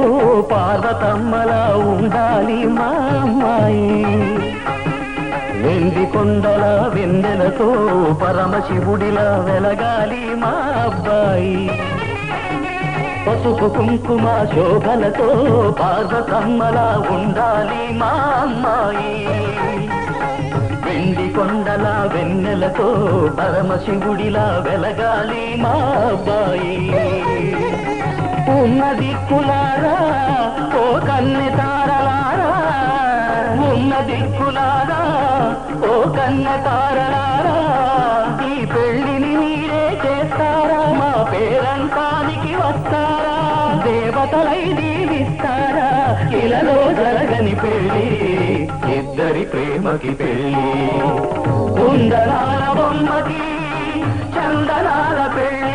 పార్వతమ్మలా ఉండాలి మా అమ్మాయి వెండి కొండల వెన్నెలతో పరమశివుడిలా వెలగాలి మా అబ్బాయి పసుపు కుంకుమ శోభలతో పార్వతమ్మలా ఉండాలి మా అమ్మాయి వెండి కొండల వెన్నెలతో పరమశివుడిలా వెలగాలి మా అబ్బాయి ఉన్న దిక్కులారా ఓ కన్నె తారలారా ఉన్న దిక్కులారా ఓ కన్నె తారలారా ఈ పెళ్లిని మీరే చేస్తారా మా పేరంతానికి వస్తారా దేవతలై దీవిస్తారా ఇలలో జరగని పెళ్ళి ఇద్దరి ప్రేమకి పెళ్ళి కుందనాల బొమ్మకి చందనాల పెళ్ళి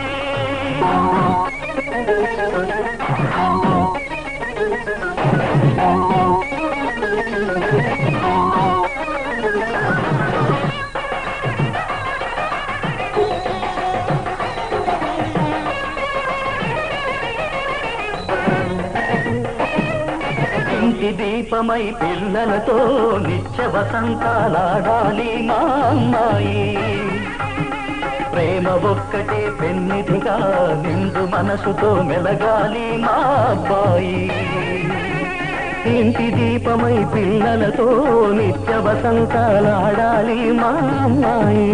ఇంటి దీపమై పిల్లలతో నిత్య వసంతాలాడాలి మా అమ్మాయి ప్రేమ ఒక్కటే పెన్నిధిగా నిండు మనసుతో మెలగాలి మా అబ్బాయి ఇంటి దీపమై పిల్లలతో నిత్య వసంతాలాడాలి మా అమ్మాయి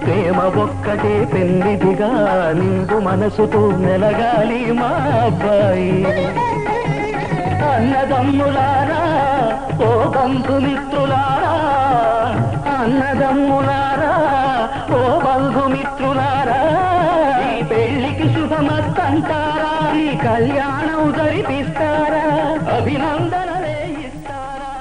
ప్రేమ ఒక్కటే పెన్నిధిగా నిండు మనసుతో మెలగాలి మా అబ్బాయి అన్నదమ్ములారా ఓ బంధుమిత్రులారా అన్నదమ్ములారా ఓ బంధుమిత్రులారా ఈ పెళ్లికి శుభమస్తంటారా ఈ కళ్యాణం జరిపిస్తారా అభినందనలే ఇస్తారా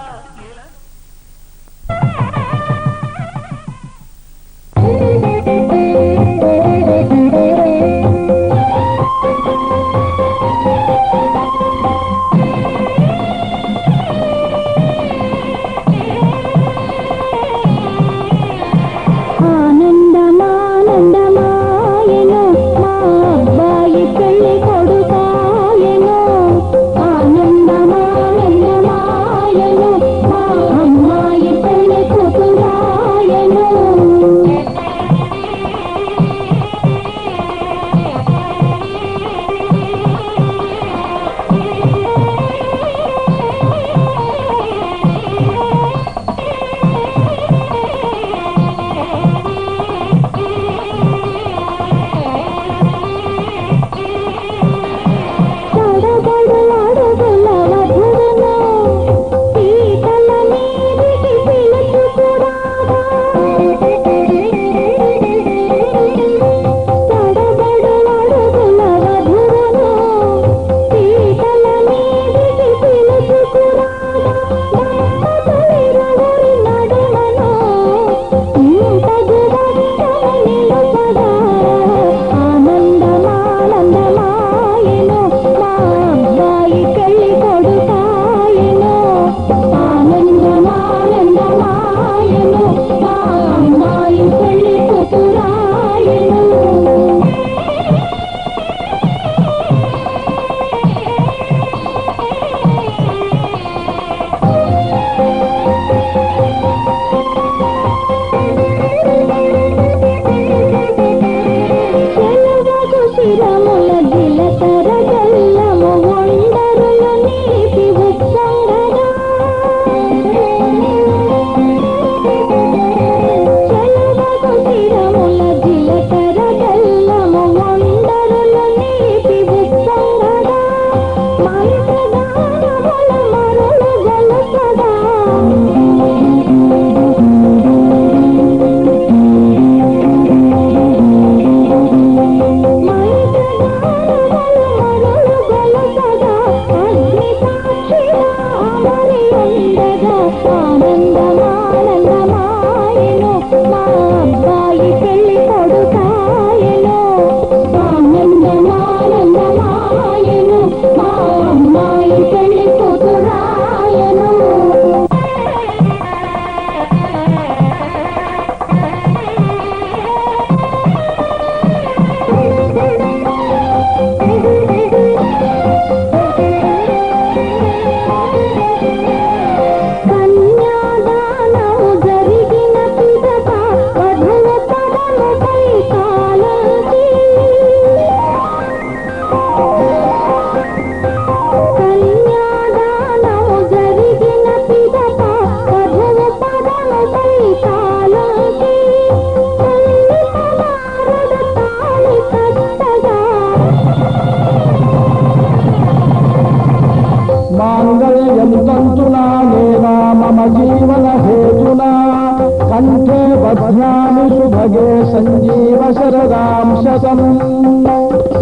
बध्नानि सुभगे संजीव शरदां शतम्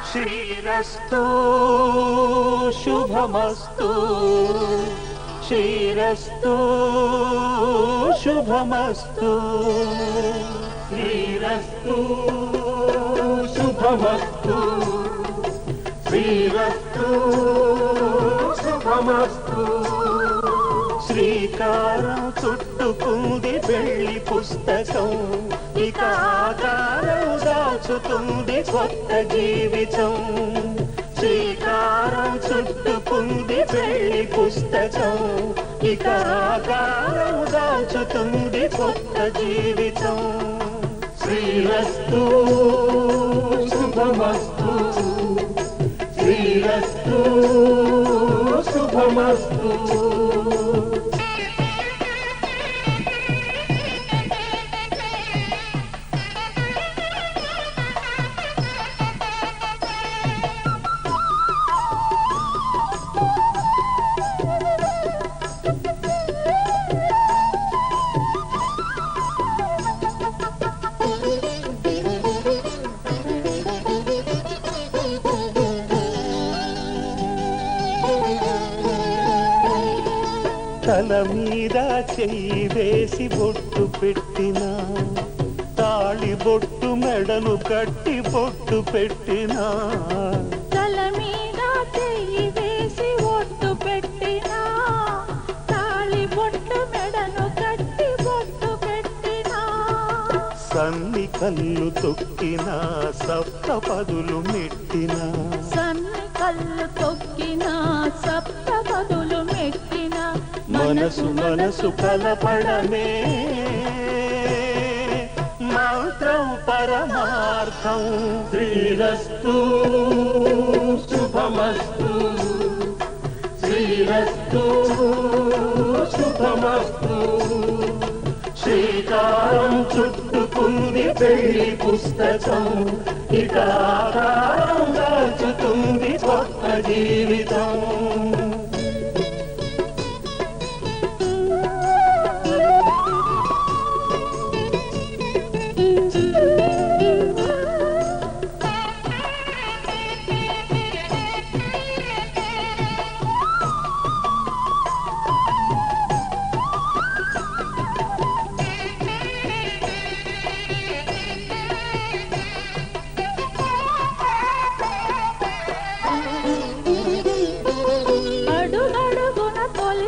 श्रीरस्तु शुभमस्तु श्रीरस्तु शुभमस्तु श्रीरस्तु शुभमस्तु श्रीरस्तु शुभमस्तु శ్రీకారం చుట్టుకుంది పెళ్లి పుస్తకం ఇక ఆకారం దాచుతుంది కొత్త జీవితం శ్రీకారం చుట్టుకుంది పెళ్లి పుస్తకం ఇక ఆకారం దాచుతుంది కొత్త జీవితం శ్రీరస్తు శుభమస్తు శ్రీరస్తు శుభమస్తు తల మీద చెయ్యి వేసి బొట్టు పెట్టిన తాళి బొట్టు మెడను కట్టి బొట్టు పెట్టిన తల మీద చెయ్యి వేసి బొట్టు పెట్టిన తాళి బొట్టు మెడను కట్టి బొట్టు పెట్టిన సన్ని కళ్ళు తొక్కిన సప్త పదులు మెట్టిన సన్ని కళ్ళు తొక్కిన సప్త పదులు మెట్టిన మనసు మనసు కలపడమే మంత్రం పరమార్థం శ్రీరస్తు శుభమస్తు శ్రీరస్తు శుభమస్తు శ్రీకారం చుట్టుకుంది పెళ్లి పుస్తకం ఇక ఆకారం దాచుతుంది కొత్త జీవితం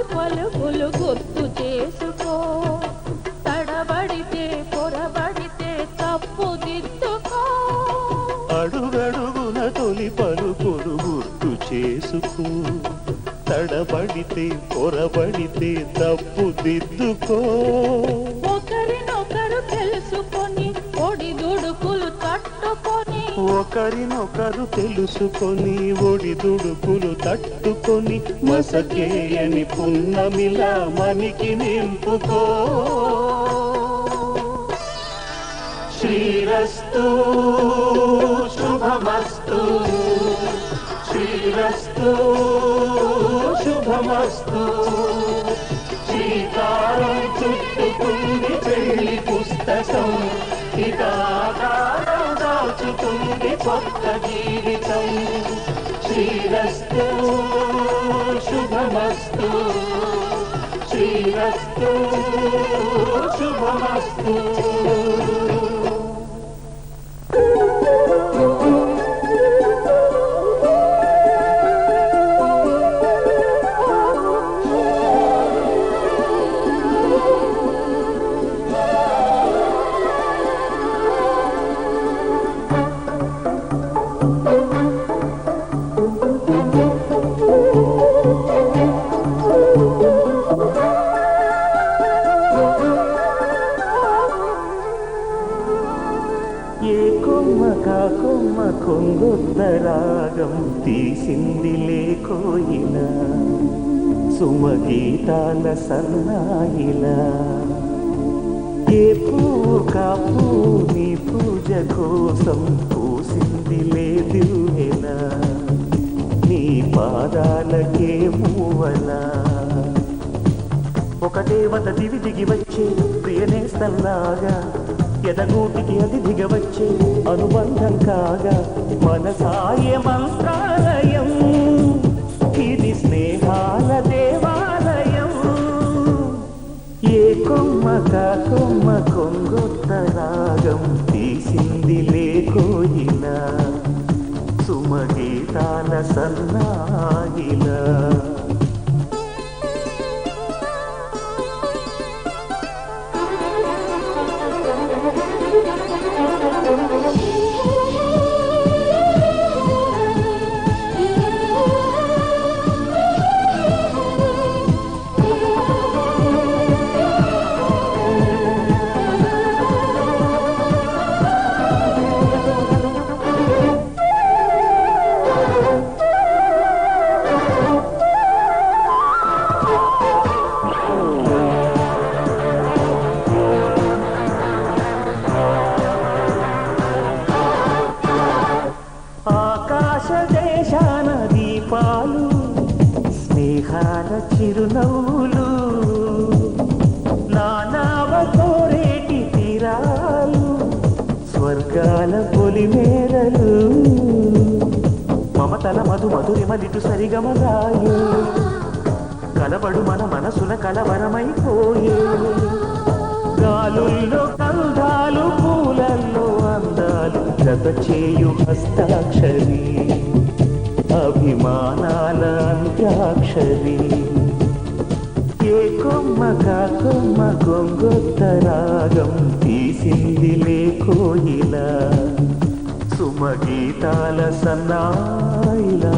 పలుకులు గుర్తు చేసుకో తడబడితే పొరబడితే తప్పు దిద్దుకో అడుగడుగున తొలి పలుకులు గుర్తు చేసుకో తడబడితే పొరబడితే తప్పు దిద్దుకో ఒకరినొకరు తెలుసుకొని ఒడిదుడుకులు తట్టుకొని ఒకరినొకరు తెలుసుకొని ఒడిదుడుకులు తట్టుకొని మసకేయని పున్నమిలా మనికి నింపుకో శ్రీరస్తు శుభమస్తు శ్రీరస్తు శుభమస్తు శ్రీకారం చుట్టుకుంది పెళ్లి పుస్తకం ఇక ఆకారం దాచుతుంది కొత్త జీవితం శ్రీరస్తు శుభమస్తు శ్రీరస్తు శుభమస్తు కొంగొద్ద రాగం తీసింది లేకోయిన సుమగీతాల సన్నాయిలా ఏ పువ్వు కాపు నీ పూజ కోసం పూసింది లేదివేలా నీ పాదాలకే మూవలా ఒక దేవత దివి దిగి వచ్చే ప్రియనేస్తల్లాగా ఎదగూటికి అది దిగవచ్చే అనుబంధం కాగా మనసాయ మంత్రాలయం ఇది స్నేహాల దేవాలయం ఏ కొమ్మక కొమ్మ కొంగొత్త రాగం తీసింది లేకోయినా సుమగీతాల సన్నాయిలా దేశాన దీపాలు స్నేహాల చిరునవ్వులు నానావ కోరేటి తీరాలు స్వర్గాల పొలిమేరలు మమతల మధు మధురిమలిటు సరిగమలాయే కలబడు మన మనసున కలవరమైపోయే గాలుల్లో కందాలు పూలల్లో అందాలు జత చేయు హస్తాక్షరి అభిమానాల అంత్యాక్షరి ఏ కొమ్మక కొమ్మ కొంగొత్త రాగం తీసింది లేకోయిలా సుమగీతాల సన్నాయిలా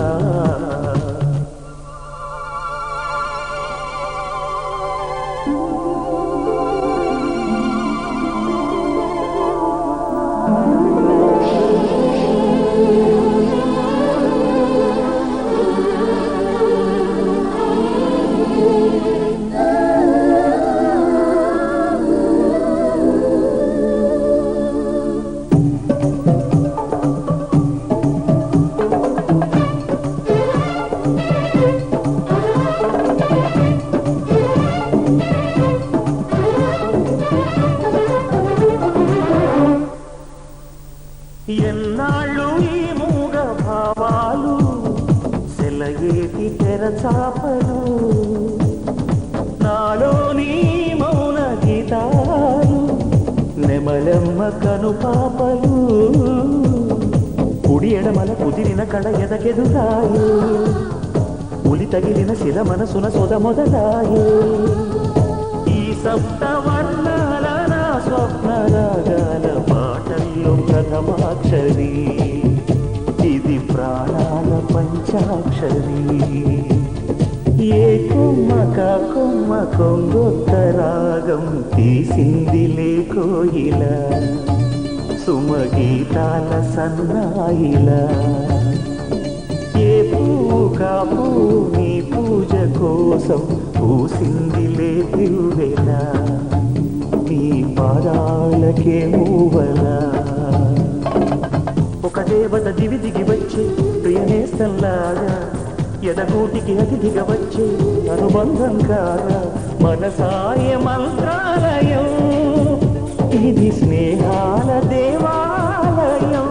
ఎన్నాళ్ళు ఈ మూగ భావాలు సెలయేటి తెరచాపలు నాలోని మౌన గీతాలు నెమలెమ్మ కనుపాపలు కుడి ఎడమల కుదిరిన కడ ఎదకెదురాయే ఉలి తగిలిన శిల మనసున సొద మొదలాయే ఈ సప్తవర్ణాల నా స్వప్న రాగాల పాటల్లో ప్రథమాక్షరి ఇది ప్రాణాల పంచాక్షరి ఏ కొమ్మక కొమ్మ కొంగొత్త రాగం తీసింది లేకోయిలా సుమగీతాల సన్నాయిలా ఏ పువ్వు కాపు నీ పూజ కోసం పూసింది లేదివేలా నీ పాదాలకే మూవలా ఒక దేవత దివి దిగి వచ్చే ప్రియనేస్తల్లాగా ఎదగూటికి అది దిగవచ్చే అనుబంధం కాగా మనసాయ మంత్రాలయం ఇది స్నేహాల దేవాలయం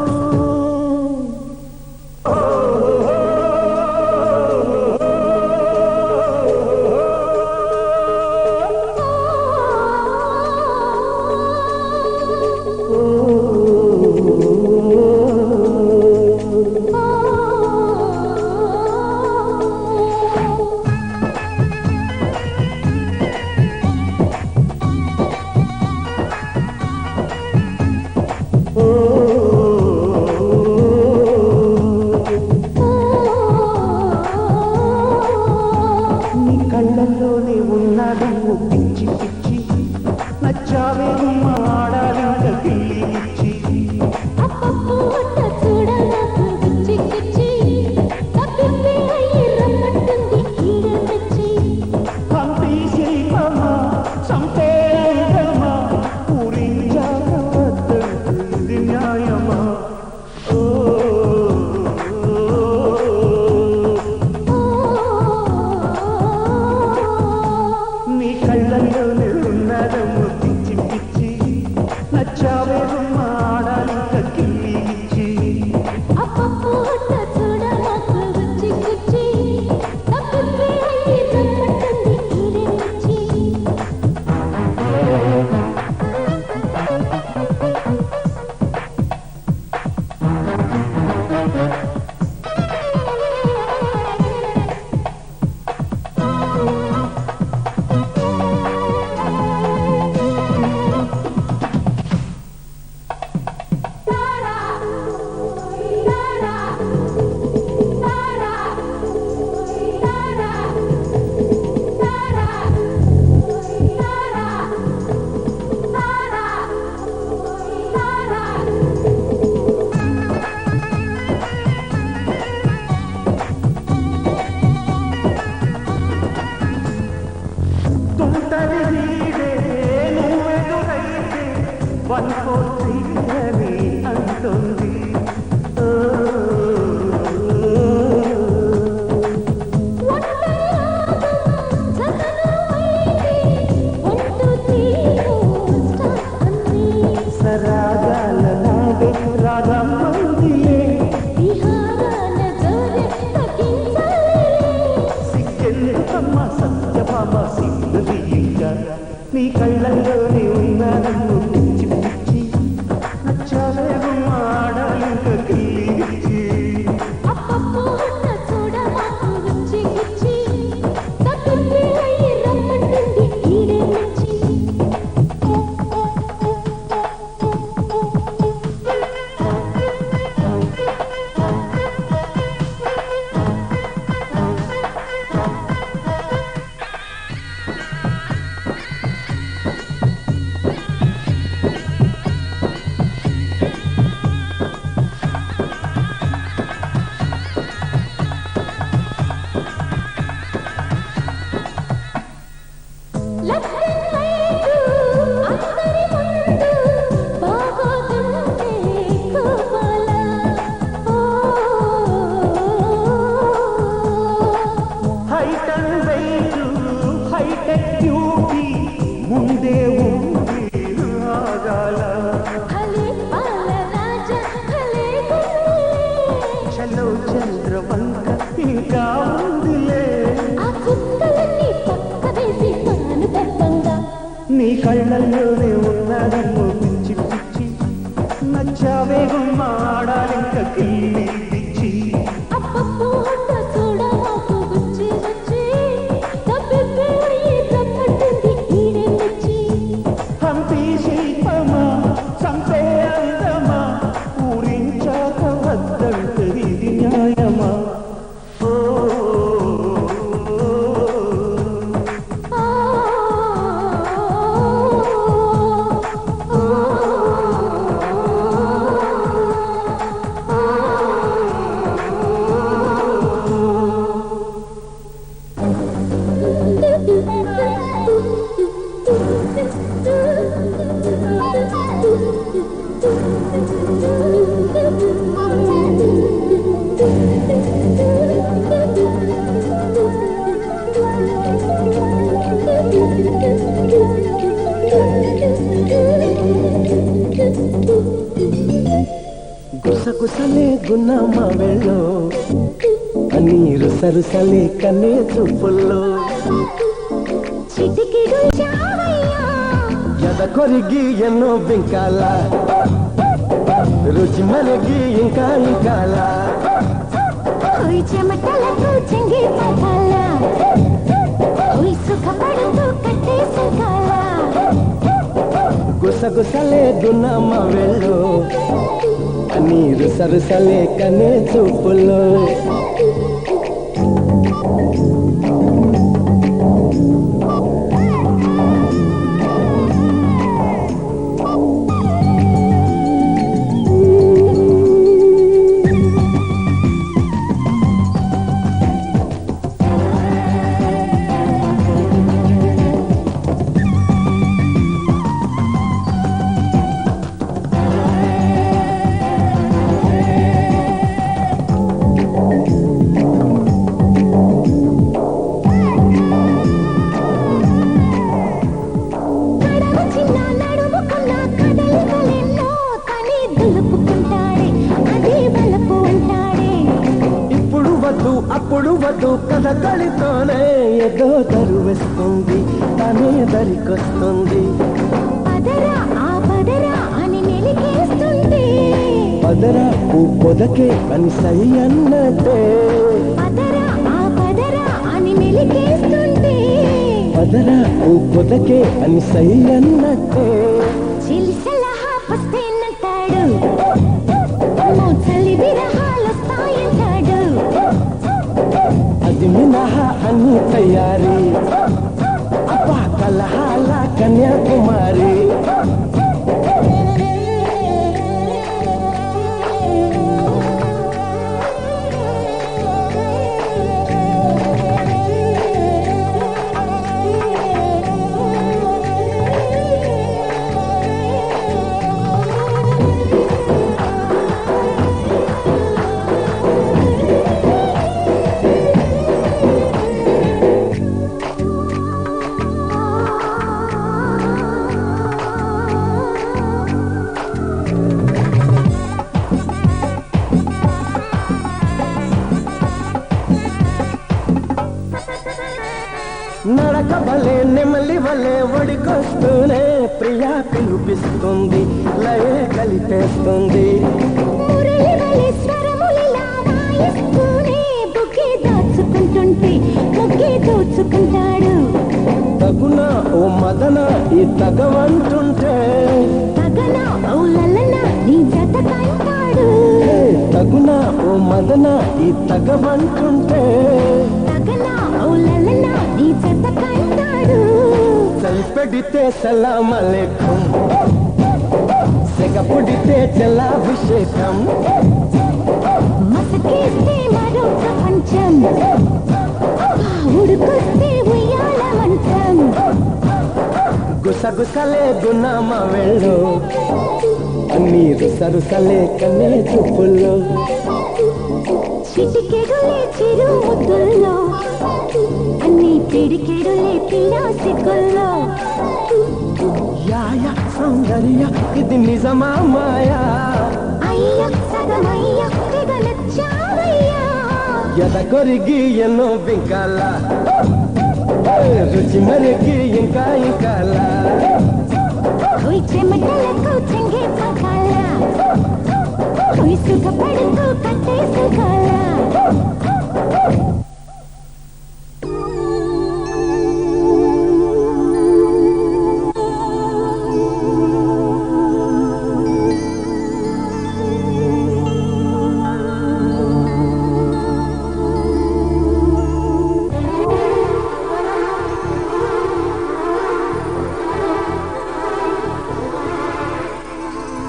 కళ్ళల్లోనే ఉన్నది పిచ్చి పిచ్చి నచ్చావే మాడాలి గిల్లి ఇచ్చి అప్ప చూడాలి తీరుగా నీ కళ్ళల్లోనే ఉన్నా నన్ను పిచ్చి పిచ్చి నచ్చాలే ఆడాలింక గిల్లిచ్చి అప్పప్పో అన్న చూడ మాకు గుచ్చి గుచ్చి తప్పింది అయ్యి రమ్మంటుంది ఈడే వచ్చి height and weight hi-tech beauty ముందే ఉంది ఆగాల చలో చంద్రవంక ఇంకా ఉందిలే నీ కళ్ళల్లోనే ఉన్నదమ్మో పిచ్చి పిచ్చి నచ్చావే గుమ్మాడాలింక కిల్లి పిచ్చి హంపి శిల్పమా సంపే అందమా ఊరించాక వద్దంటది ఇది న్యాయమా ఓ గుసగుసలే గున్నమ్మ వెళ్ళో నీరు సరుసలే కన్నే చూపుల్లో ఎద కొరిగి ఎన్నో బింకాల రుచి మనకి ఇంకా ఇంకాల చెమటలకు చెంగి పట్టాల సుఖపడుతూ కట్టేసి కాల గుసగుసలే గున్నమ్మ వెళ్ళో నీరు సరుసలే కన్నే చూపుల్లో అప్పుడు వద్దు కథ కలితోనే ఏదో దరువేస్తుంది తనే దరికొస్తుంది పదరా ఊ పొదకే అని సై అన్నట్టే పదరా ఊ పొదకే అని సై అన్నట్టే అది మినహా అన్ని తయారీ అప్పా కలహాల కన్యాకుమారి వస్తూనే ప్రియా పిలుపిస్తుంది లయే కలిపేస్తుంది మురళి వలె స్వరములిలా వాయిస్తూనే బుగ్గే దాచుకుంటుంటే ముగ్గే దోచుకుంటాడు తగున ఓ మదన ఈ తగవంటుంటే తగన ఓ లలన నీ జత కంటాడు తగున ఓ మదన ఈ తగవంటుంటే తగన ఓ లలన నీ జత కంటాడు చల్పెడితే సలాం అలైకుం సెగపుడితే జలాభిషేకం మసకేస్తే మరో ప్రపంచం ఉడుకొస్తే ఉయ్యాల మంచం గుసగుసలే గుణమ వెళ్ళు నీరు సరుసలే కన్నే చూపుల్లో చిటికెడులే చిరు ముద్దుల్లో అన్ని పిడికెడులే పిల్ల సిగ్గుల్లో యాయ సౌందర్య ఇది నిజమా మాయా అయ్య సగమయ్య తెగ నచ్చావయ్యా ఎద కొరిగి ఎన్నో బింకాల రుచి మరికి ఇంకా ఇంకాల కొయ్ చెమటలకు చెంగే పకాల కొయ్ సుఖపడుతూ కట్టేసుకోల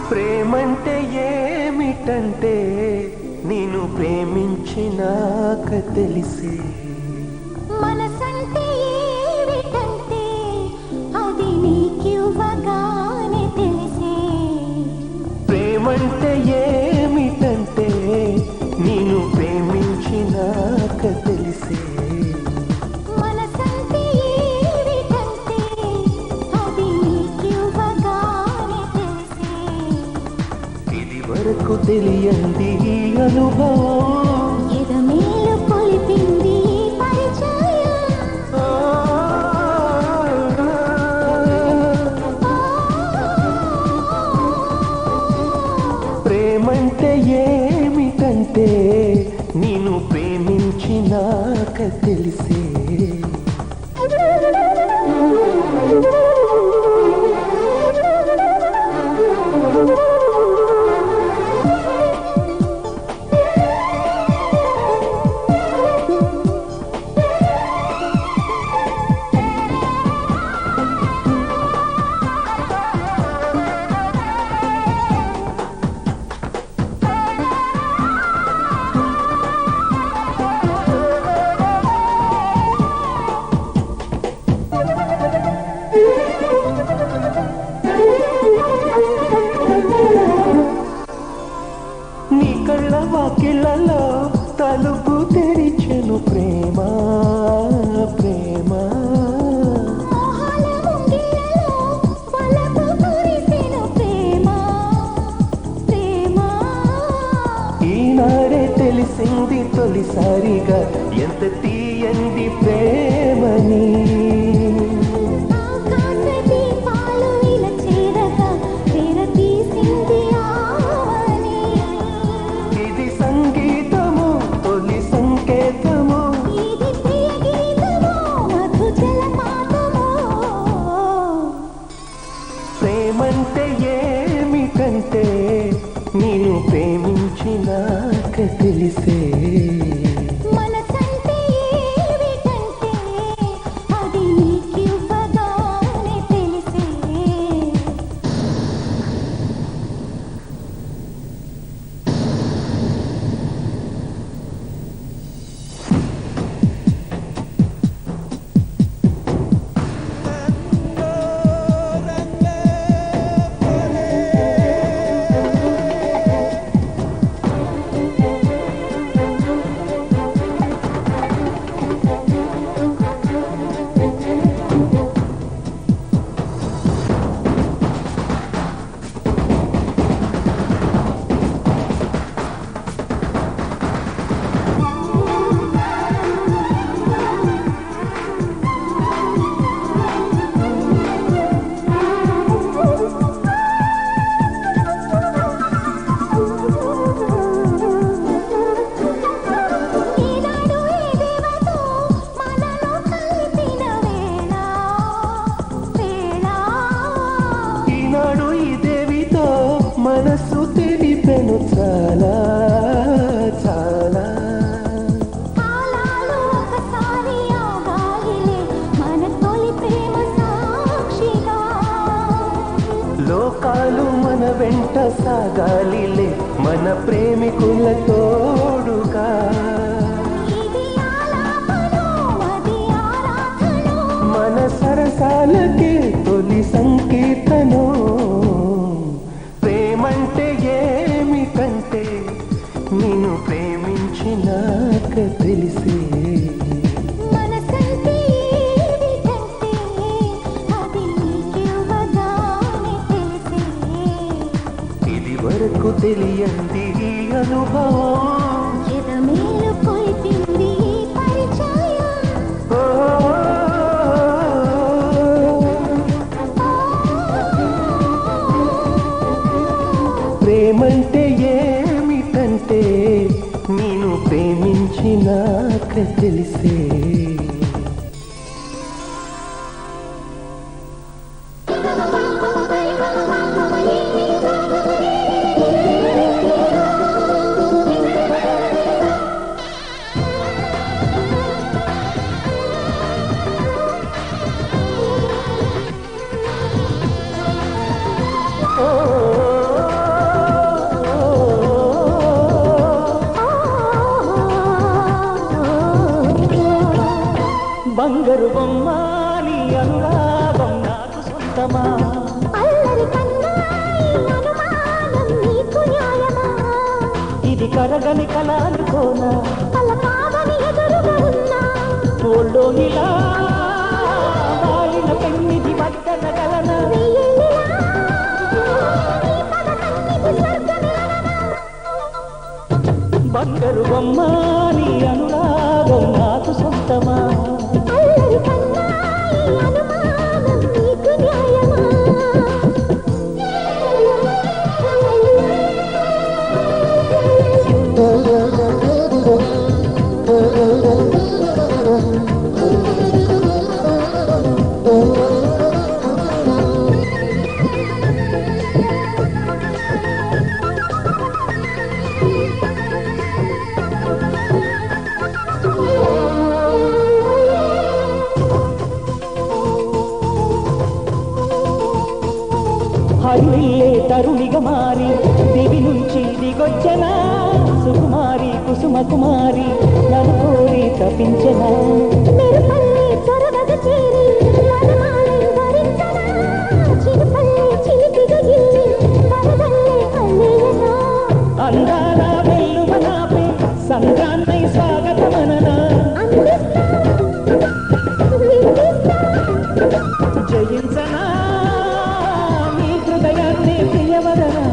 ప్రేమంటే ఏమిటంటే నేను ప్రేమించినాక తెలిసే మనసంటే ఏమిటంటే అది నీకివ్వగానే తెలిసే ప్రేమంటే ఏమిటంటే నేను ప్రేమించినాక తెలిసే మనసంటే ఏమిటంటే అది నీకివ్వగానే తెలిసే ఇది వరకు తెలియంది ఈ అనుభవం ఎదమేలు కొలిపింది ఈ పరిచయం ప్రేమంటే ఏమిటంటే నేను ప్రేమించినాక తెలిసే నీ కళ్ళ వాకిళ్ళలో తలుపు తెరిచెను ప్రేమ ప్రేమ మోహాల ముంగిళ్ళలో వలపు కురిసెను ప్రేమ ప్రేమ ఈనాడే తెలిసింది తొలిసారిగా ఎంత తీయంది ప్రేమని ఆకాశ దీపాలు ఇలా చేరగా తెరతీసింది ఆవని ఇది సంగీతము తొలి సంకేతము ఇది ప్రియ గీతమో మధు జలపాతమో ప్రేమంటే ఏమిటంటే నేను ప్రేమించినాక తెలిసే మనసంటే ఏమిటంటే అది నీకివ్వగానే తెలిసే లోకాలు మన వెంట సాగాలిలే మన ప్రేమికుల తోడుగా మన సరసాలకి తొలి సంకీర్తనో ప్రేమంటే ఏమిటంటే నిన్ను ప్రేమించినాక తెలిసే ఇది వరకు తెలియంది ఈ అనుభవం ఎదమేలు కొలిపింది పరిచయం ప్రేమంటే ఏమిటంటే నేను ప్రేమించినాక తెలిసే బంగారు బొమ్మ నీ అనురాగం నాకు సొంతమా అల్లరి కన్నాయి అనుమానం నీకు న్యాయమా ఇది కరగని కళ అనుకోనా కల కాదని ఎదురుగా ఉన్నా తోళ్ళో ఇలా వాలిన పెన్నిది మద్దనగలన బంగారు బొమ్మ నీ అనురాగం నాకు సొంతమా అల్లరి కన్నాయి అనుమానం నీకు న్యాయమా హరివిల్లే తరుణిగా మారి దివి నుంచి దిగొచ్చనా సుకుమారి కుసుమ కుమారి నన్ను కోరి తప్పించనా మెరుపల్లి చొరవగ చేరి వనమాలి వరించనా చిరుపల్లి చిలిపిగా గిల్లి వరదల్లే అల్లేయనా అందాల వెల్లువ నాపే సంద్రాన్నై స్వాగతమననా అందిస్తా విందిస్తా జయించనా నీ హృదయాన్ని ప్రియవదనా